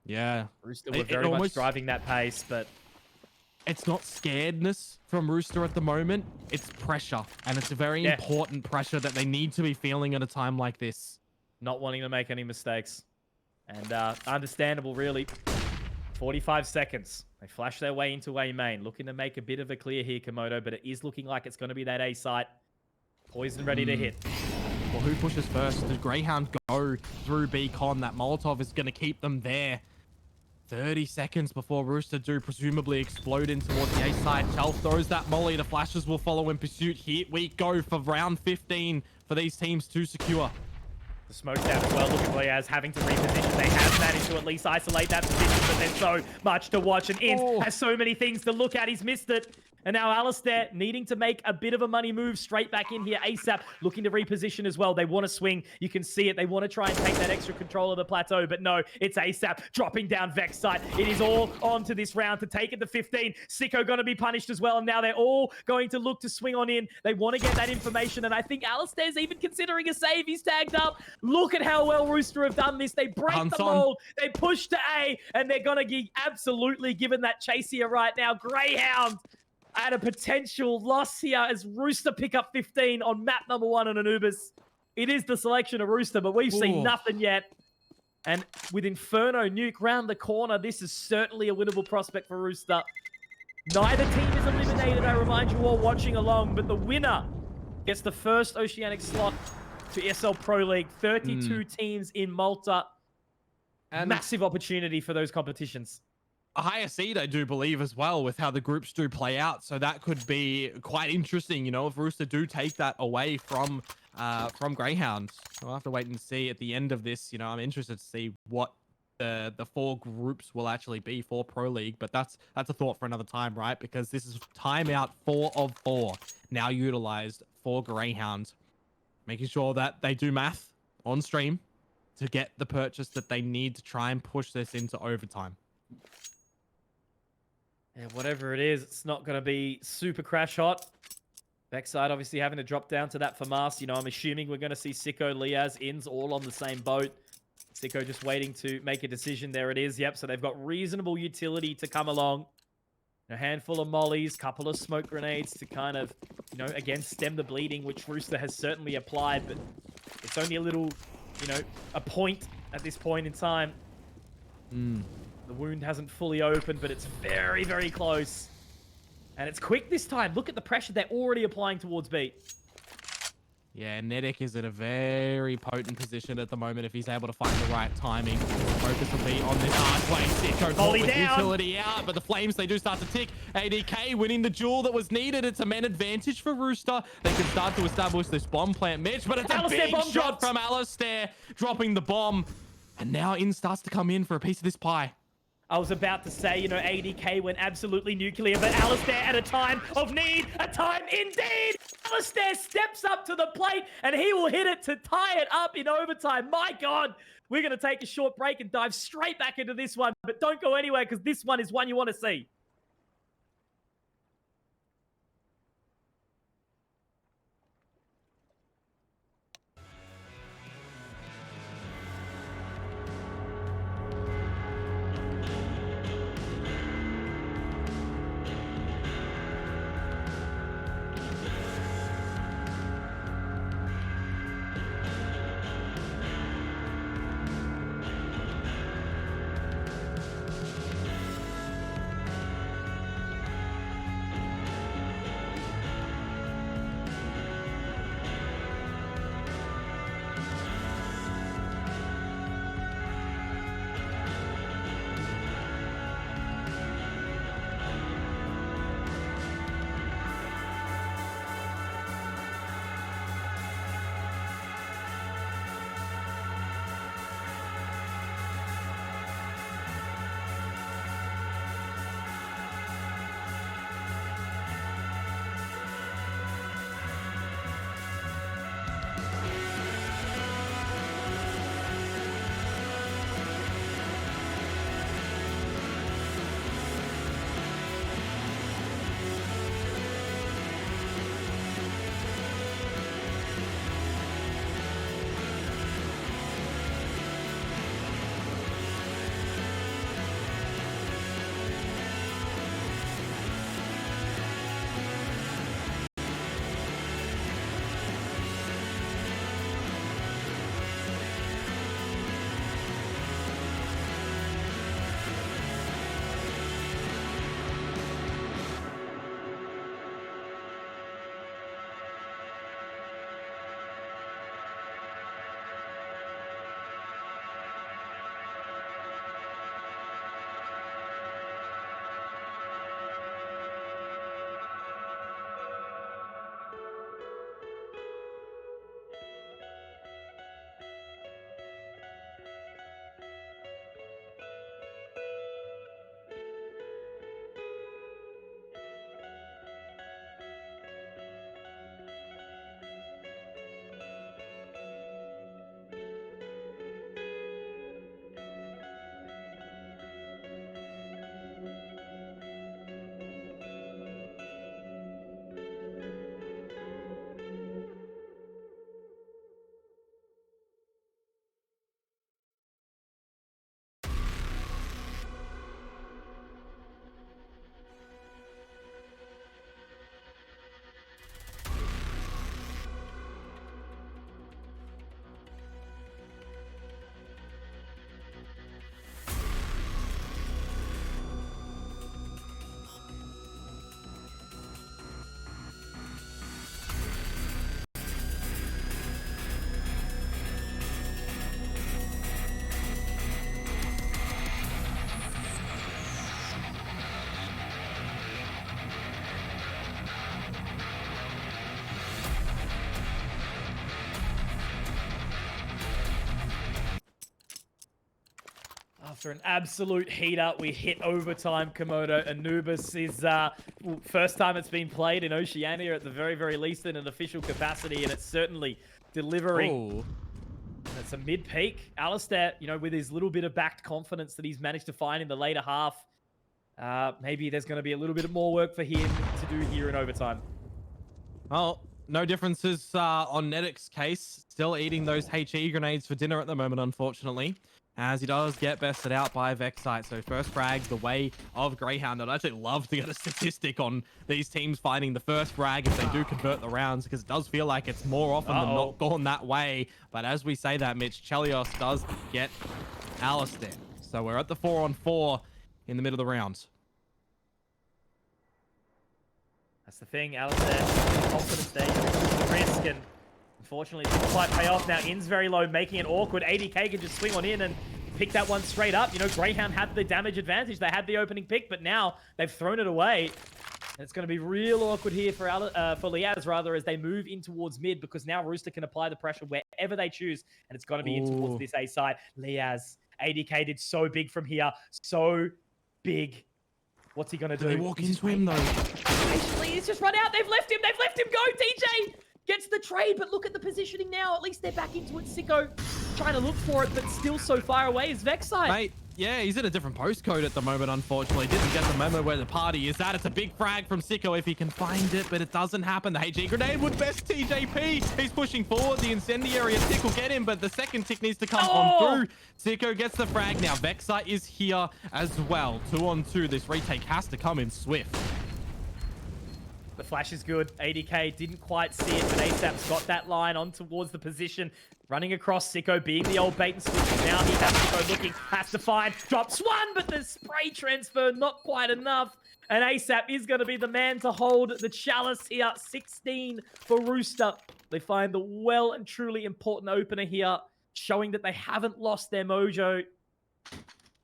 Yeah. Rooster were very much driving that pace, but it's not scaredness from Rooster at the moment. It's pressure, and it's a very important pressure that they need to be feeling at a time like this. Not wanting to make any mistakes. And understandable, really. 45 seconds. They flash their way into A main. Looking to make a bit of a clear here, Komodo, but it is looking like it's going to be that A site. Poison ready to hit. Well, who pushes first? Does Grayhound go through Beacon? That Molotov is going to keep them there. 30 seconds before Rooster do presumably explode in towards the A side. Chell throws that molly. The flashes will follow in pursuit. Here we go for round 15 for these teams to secure. The smoke down as well. Look at Playaz having to reposition. They have managed to at least isolate that position, but there's so much to watch. And Inns has so many things to look at. He's missed it. And now aliStair needing to make a bit of a money move straight back in here ASAP, looking to reposition as well. They want to swing. You can see it. They want to try and take that extra control of the plateau, but no, it's ASAP dropping down Vexite. It is all on to this round to take it to 15. Sico going to be punished as well, and now they're all going to look to swing on in. They want to get that information, and I think aliStair's even considering a save. He's tagged up. Look at how well Rooster have done this. They break the mold. They push to A, and they're going to be absolutely given that chase here right now. Grayhound at a potential loss here as Rooster pick up 15 on map number 1 on Anubis. It is the selection of Rooster, but we've seen nothing yet. And with Inferno Nuke round the corner, this is certainly a winnable prospect for Rooster. Neither team is eliminated, I remind you all watching along, but the winner gets the first Oceanic slot to ESL Pro League. 32 teams in Malta. And massive opportunity for those competitions. A higher seed, I do believe, as well, with how the groups do play out. So that could be quite interesting, you know, if Rooster do take that away from Grayhound. We'll have to wait and see at the end of this. You know, I'm interested to see what the 4 groups will actually be for Pro League, but that's a thought for another time, right? Because this is timeout 4 of 4 now utilized for Grayhound, making sure that they do math on stream to get the purchase that they need to try and push this into overtime. Yeah, whatever it is, it's not going to be super crash hot. Vexite obviously having to drop down to that FAMAS. You know, I'm assuming we're going to see Sico, Liaz, Inns all on the same boat. Sico just waiting to make a decision. There it is. Yep, so they've got reasonable utility to come along. A handful of mollies, couple of smoke grenades to kind of, you know, again, stem the bleeding, which Rooster has certainly applied, but it's only a little, you know, a point at this point in time. The wound hasn't fully opened, but it's very, very close. And it's quick this time. Look at the pressure they're already applying towards B. Yeah, Nedek is in a very potent position at the moment if he's able to find the right timing. Focus will be on this archway. Sico caught with utility out, but the flames, they do start to tick. ADK winning the duel that was needed. It's a man advantage for Rooster. They can start to establish this bomb plant, Mitch, but it's a big shot from aliStair, dropping the bomb. And now In starts to come in for a piece of this pie. I was about to say, you know, ADK went absolutely nuclear, but aliStair at a time of need, a time indeed! aliStair steps up to the plate, and he will hit it to tie it up in overtime. My God, we're going to take a short break and dive straight back into this one, but don't go anywhere because this one is one you want to see. After an absolute heater, we hit overtime, Komodo. Anubis is first time it's been played in Oceania, at the very, very least in an official capacity, and it's certainly delivering. Ooh. It's a mid-peak. aliStair, you know, with his little bit of backed confidence that he's managed to find in the later half, maybe there's going to be a little bit more work for him to do here in overtime. Well, no differences on Nedic's case. Still eating those HE grenades for dinner at the moment, unfortunately, as he does get bested out by Vexite. So first frag the way of Grayhound. I'd actually love to get a statistic on these teams finding the first frag if they do convert the rounds, because it does feel like it's more often than not gone that way. But as we say that, Mitch, Chelios does get aliStair. So we're at the 4-on-4 in the middle of the round. That's the thing, aliStair, confidence there, the risk, and unfortunately it didn't quite pay off. Now In's very low, making it awkward. ADK can just swing on in and pick that one straight up. You know, Grayhound had the damage advantage. They had the opening pick, but now they've thrown it away. And it's going to be real awkward here for Liaz, rather, as they move in towards mid, because now Rooster can apply the pressure wherever they choose, and it's going to be in towards this A side. Liaz, ADK did so big from here. So big. What's he going to do? They walk into him, though. Actually, he's just run out. They've left him. They've left him go. TJ gets the trade, but look at the positioning now. At least they're back into it. Sico trying to look for it, but still so far away is Vexite. Mate, yeah, he's in a different postcode at the moment, unfortunately. Didn't get the memo where the party is at. It's a big frag from Sico if he can find it, but it doesn't happen. The HE grenade would best TJP. He's pushing forward. The incendiary tick will get him, but the second tick needs to come on through. Sico gets the frag. Now Vexite is here as well. 2-on-2. This retake has to come in swift. The flash is good. ADK didn't quite see it, but ASAP's got that line on towards the position. Running across Sico, being the old bait and switch. Now he has to go looking, has to find, drops one, but the spray transfer not quite enough. And ASAP is going to be the man to hold the chalice here. 16 for Rooster. They find the well and truly important opener here, showing that they haven't lost their mojo.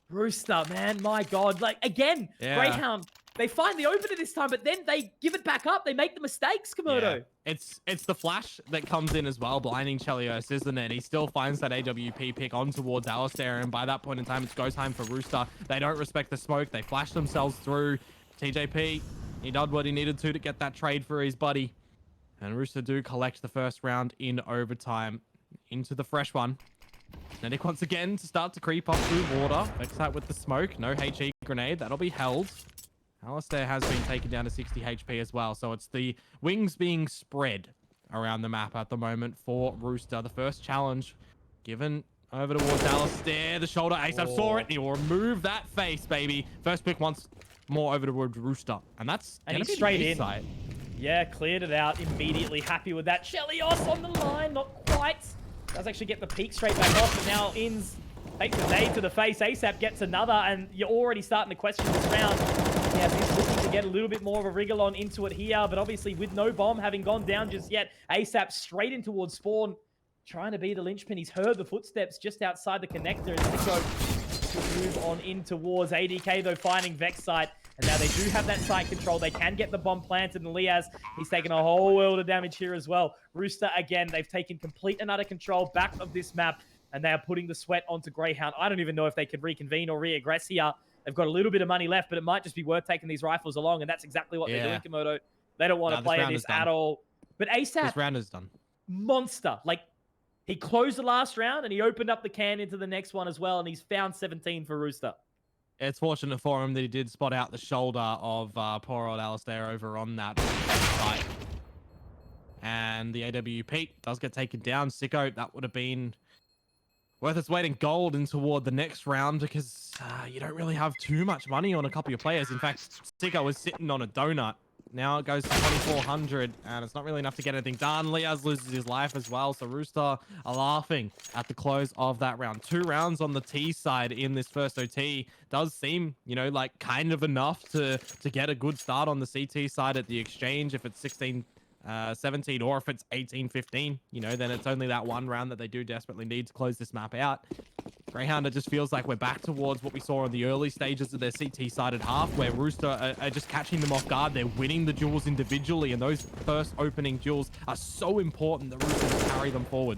Rooster, man, my God. Like, again, Grayhound. They find the opener this time, but then they give it back up. They make the mistakes, Komodo. Yeah. It's the flash that comes in as well, blinding Chelios, isn't it? He still finds that AWP pick on towards aliStair, and by that point in time, it's go time for Rooster. They don't respect the smoke. They flash themselves through. TJP, he did what he needed to get that trade for his buddy. And Rooster do collect the first round in overtime. Into the fresh one. Nedic once again to start to creep up through water. Vexite with the smoke. No HE grenade. That'll be held. aliStair has been taken down to 60 HP as well, so it's the wings being spread around the map at the moment for Rooster. The first challenge given over towards aliStair. The shoulder, ASAP saw it. He will remove that face, baby. First pick once more over towards Rooster, and that's he's straight in. Yeah, cleared it out immediately. Happy with that. Chelios on the line, not quite. Does actually get the peak straight back off, but now Inns takes a nade to the face. ASAP gets another, and you're already starting to question this round. Yeah, he's looking to get a little bit more of a wriggle on into it here, but obviously with no bomb having gone down just yet, ASAP straight in towards spawn, trying to be the linchpin. He's heard the footsteps just outside the connector, and Sico to move on in towards ADK, though, finding Vexite. And now they do have that site control. They can get the bomb planted, and Liaz, he's taken a whole world of damage here as well. Rooster, again, they've taken complete and utter control back of this map, and they are putting the sweat onto Grayhound. I don't even know if they could reconvene or re-aggress here. They've got a little bit of money left, but it might just be worth taking these rifles along, and that's exactly what they're doing, Komodo. They don't want to play this at all. But ASAP, this round is done. Monster. Like, he closed the last round, and he opened up the can into the next one as well, and he's found 17 for Rooster. It's fortunate for him that he did spot out the shoulder of poor old aliStair over on that site. And the AWP does get taken down. Sico, that would have been worth its weight in gold in toward the next round, because you don't really have too much money on a couple of players. In fact, Sico was sitting on a donut. Now it goes to 2,400, and it's not really enough to get anything done. Liaz loses his life as well, so Rooster are laughing at the close of that round. 2 rounds on the T side in this first OT does seem, you know, like kind of enough to get a good start on the CT side at the exchange. If it's 16-17, or if it's 18-15, you know, then it's only that one round that they do desperately need to close this map out. Grayhound, it just feels like we're back towards what we saw in the early stages of their CT-sided half, where Rooster are just catching them off guard. They're winning the duels individually, and those first opening duels are so important that Rooster can carry them forward.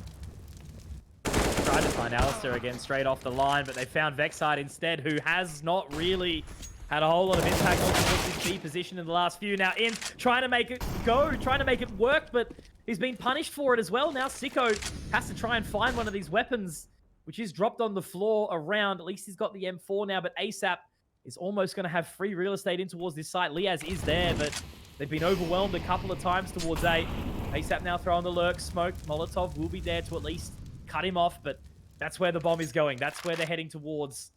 tried to find aliStair again straight off the line, but they found Vexite instead, who has not really had a whole lot of impact on his B position in the last few. Now in trying to make it go, trying to make it work, but he's been punished for it as well. Now Sico has to try and find one of these weapons, which is dropped on the floor around. At least he's got the M4 now, but ASAP is almost going to have free real estate in towards this site. Liaz is there, but they've been overwhelmed a couple of times towards A. ASAP now throwing the lurk, smoke. Molotov will be there to at least cut him off, but that's where the bomb is going. That's where they're heading towards.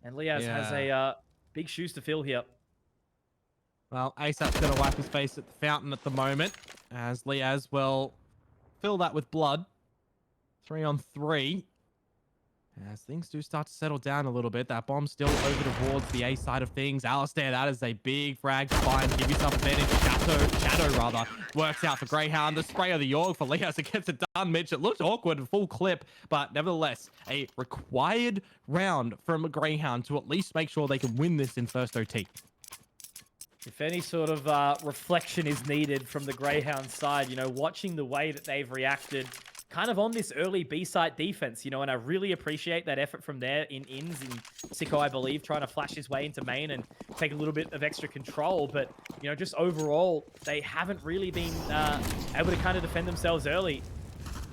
And Liaz has a big shoes to fill here. Well, ASAP's going to wipe his face at the fountain at the moment, as Liaz will fill that with blood. 3-on-3. As things do start to settle down a little bit, that bomb's still over towards the A side of things. aliStair, that is a big frag to find. Give yourself advantage. Shadow works out for Grayhound. The spray of the York for Liaz. It gets it done, Mitch. It looks awkward, full clip, but nevertheless, a required round from Grayhound to at least make sure they can win this in first OT. If any sort of reflection is needed from the Greyhound side, you know, watching the way that they've reacted kind of on this early B-site defense, you know, and I really appreciate that effort from there in Ins and Sico, I believe, trying to flash his way into main and take a little bit of extra control. But, you know, just overall, they haven't really been able to kind of defend themselves early,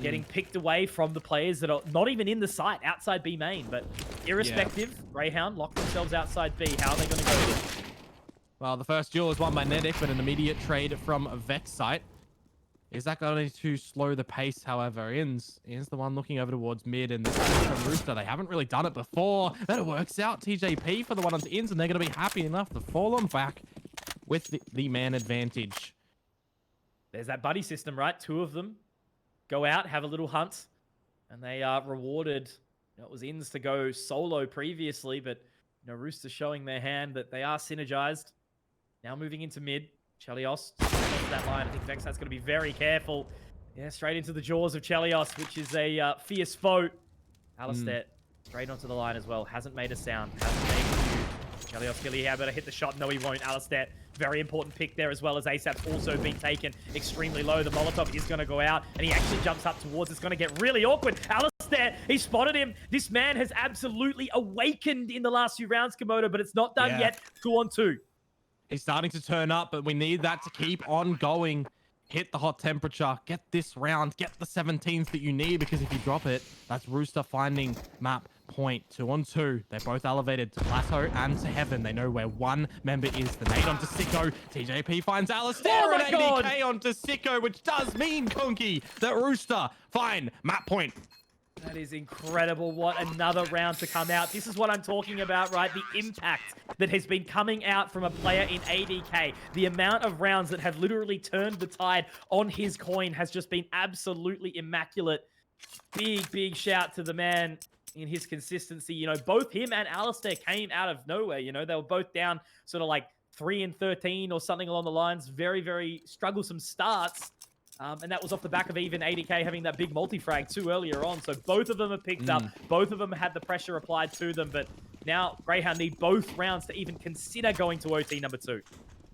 getting picked away from the players that are not even in the site, outside B main. But irrespective, Greyhound locked themselves outside B. How are they going to go here? Well, the first duel is won by Nedic, but an immediate trade from Vexite. Is that going to slow the pace, however? Ins is the one looking over towards mid, and this is from Rooster. They haven't really done it before. But it works out. TJP for the one on Ins, and they're going to be happy enough to fall on back with the man advantage. There's that buddy system, right? Two of them go out, have a little hunt, and they are rewarded. You know, it was Ins to go solo previously, but you know, Rooster showing their hand that they are synergized. Now moving into mid. Chelios that line. I think Vexite's going to be very careful. Yeah, straight into the jaws of Chelios, which is a fierce foe. aliStair straight onto the line as well. Hasn't made a sound. Hasn't made a move. Chelios Gilly, how better hit the shot? No, he won't. aliStair, very important pick there, as well as ASAP's also been taken extremely low. The Molotov is going to go out, and he actually jumps up towards. It's going to get really awkward. aliStair, he spotted him. This man has absolutely awakened in the last few rounds, Komodo, but it's not done yet. 2-on-2. He's starting to turn up, but we need that to keep on going. Hit the hot temperature. Get this round. Get the 17s that you need, because if you drop it, that's Rooster finding map point. 2-on-2. They're both elevated to plateau and to heaven. They know where one member is. The nade onto Sico. TJP finds aliStair and ADK onto Sico, which does mean, Conky, that Rooster find map point. That is incredible. What another round to come out. This is what I'm talking about, right? The impact that has been coming out from a player in ADK. The amount of rounds that have literally turned the tide on his coin has just been absolutely immaculate. Big shout to the man in his consistency. You know, both him and aliStair came out of nowhere. You know, they were both down sort of like 3-13 or something along the lines. Very strugglesome starts. And that was off the back of even ADK having that big multi-frag too earlier on. So both of them have picked up. Both of them had the pressure applied to them. But now Greyhound need both rounds to even consider going to OT number 2.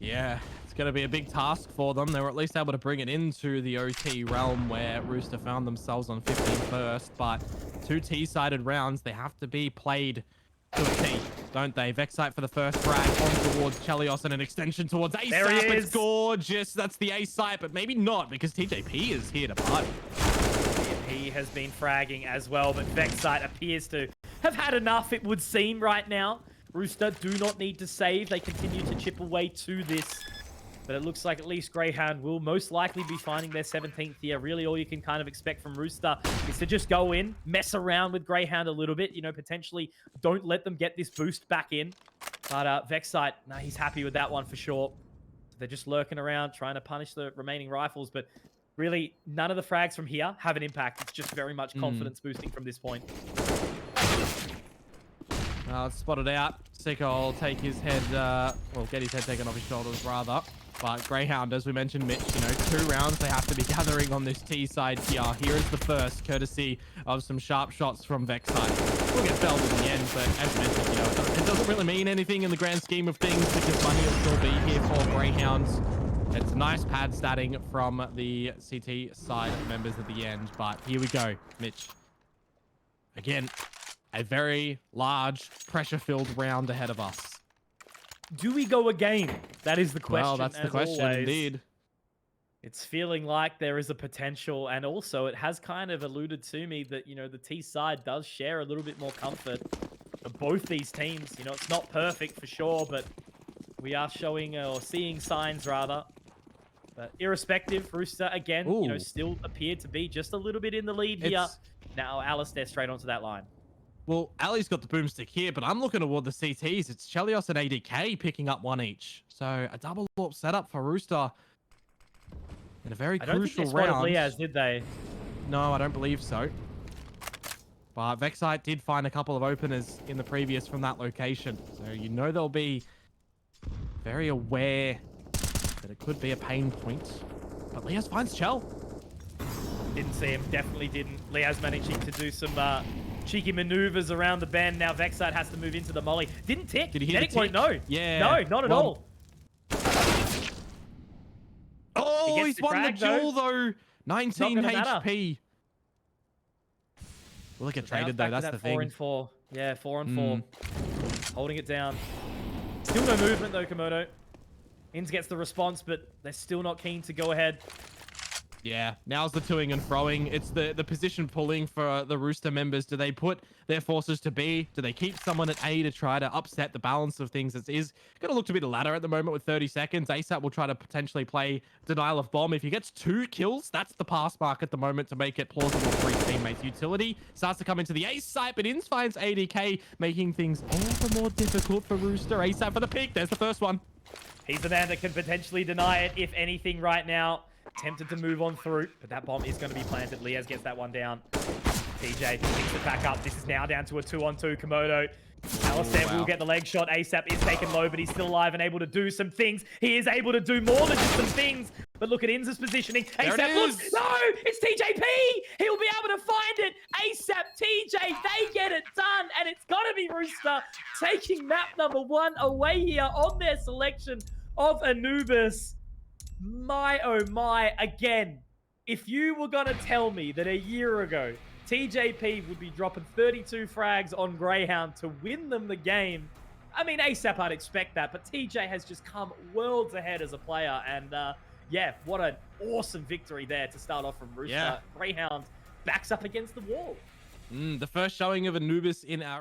Yeah, it's going to be a big task for them. They were at least able to bring it into the OT realm where Rooster found themselves on 15 first. But 2 T-sided rounds, they have to be played to a T, don't they? Vexite for the first frag on towards Chelios and an extension towards ASAP. There he is. It's gorgeous. That's the A site, but maybe not, because TJP is here to party. He has been fragging as well, but Vexite appears to have had enough, it would seem, right now. Rooster do not need to save. They continue to chip away to this. But it looks like at least Greyhound will most likely be finding their 17th here. Really, all you can kind of expect from Rooster is to just go in, mess around with Greyhound a little bit. You know, potentially don't let them get this boost back in. But Vexite, no, he's happy with that one for sure. They're just lurking around, trying to punish the remaining rifles. But really, none of the frags from here have an impact. It's just very much confidence boosting from this point. It's spotted out. Sico will take his head, well, get his head taken off his shoulders, rather. But Greyhound, as we mentioned, Mitch, you know, 2 rounds they have to be gathering on this T side here. Here is the first, courtesy of some sharp shots from Vexite. We'll get felled in the end, but as mentioned, you know, it doesn't really mean anything in the grand scheme of things, because money will still be here for Greyhounds. It's nice pad statting from the CT side members at the end, but here we go, Mitch. Again, a very large, pressure-filled round ahead of us. Do we go again? That is the question. Well, that's the question, always. indeed. It's feeling like there is a potential, and also it has kind of alluded to me that, the T side does share a little bit more comfort for both these teams. It's not perfect for sure, but we are showing or seeing signs rather. But irrespective, Rooster again, still appeared to be just a little bit in the lead here. Now aliStair straight onto that line. Well, Ali's got the boomstick here, but I'm looking toward the CTs. It's Chelios and ADK picking up one each. So a double AWP setup for Rooster in a very crucial round. Liaz, did they? No, I don't believe so. But Vexite did find a couple of openers in the previous from that location. So they'll be very aware that it could be a pain point. But Liaz finds Chell. Didn't see him, definitely didn't. Liaz managing to do some cheeky maneuvers around the bend. Now Vexite has to move into the molly. Didn't tick. Did he hit the tick? Won't know. Yeah. No, not at all. Oh, he's won the duel though. 19 HP. Will it get traded though? That's the thing. 4 and 4. Yeah, 4 and 4. Holding it down. Still no movement though, Komodo. Inns gets the response, but they're still not keen to go ahead. Yeah, now's the toing and froing. It's the position pulling for the Rooster members. Do they put their forces to B? Do they keep someone at A to try to upset the balance of things? It is going to look to be the latter at the moment with 30 seconds. ASAP will try to potentially play denial of bomb. If he gets 2 kills, that's the pass mark at the moment to make it plausible for his teammates. Utility starts to come into the ace site, but Inns finds ADK, making things all the more difficult for Rooster. ASAP for the pick. There's the first one. He's the man that can potentially deny it, if anything, right now. Tempted to move on through, but that bomb is going to be planted. Liaz gets that one down. TJ picks it back up. This is now down to a 2-on-2. Komodo. aliStair will get the leg shot. ASAP is taken low, but he's still alive and able to do some things. He is able to do more than just some things. But look at Inns' positioning. ASAP looks. No, it's TJP. He'll be able to find it. ASAP, TJ, they get it done. And it's got to be Rooster taking map number 1 away here on their selection of Anubis. My, oh my, again, if you were going to tell me that a year ago, TJP would be dropping 32 frags on Grayhound to win them the game, I mean, ASAP, I'd expect that, but TJ has just come worlds ahead as a player, and yeah, what an awesome victory there to start off from Rooster. Yeah. Grayhound backs up against the wall. The first showing of Anubis in our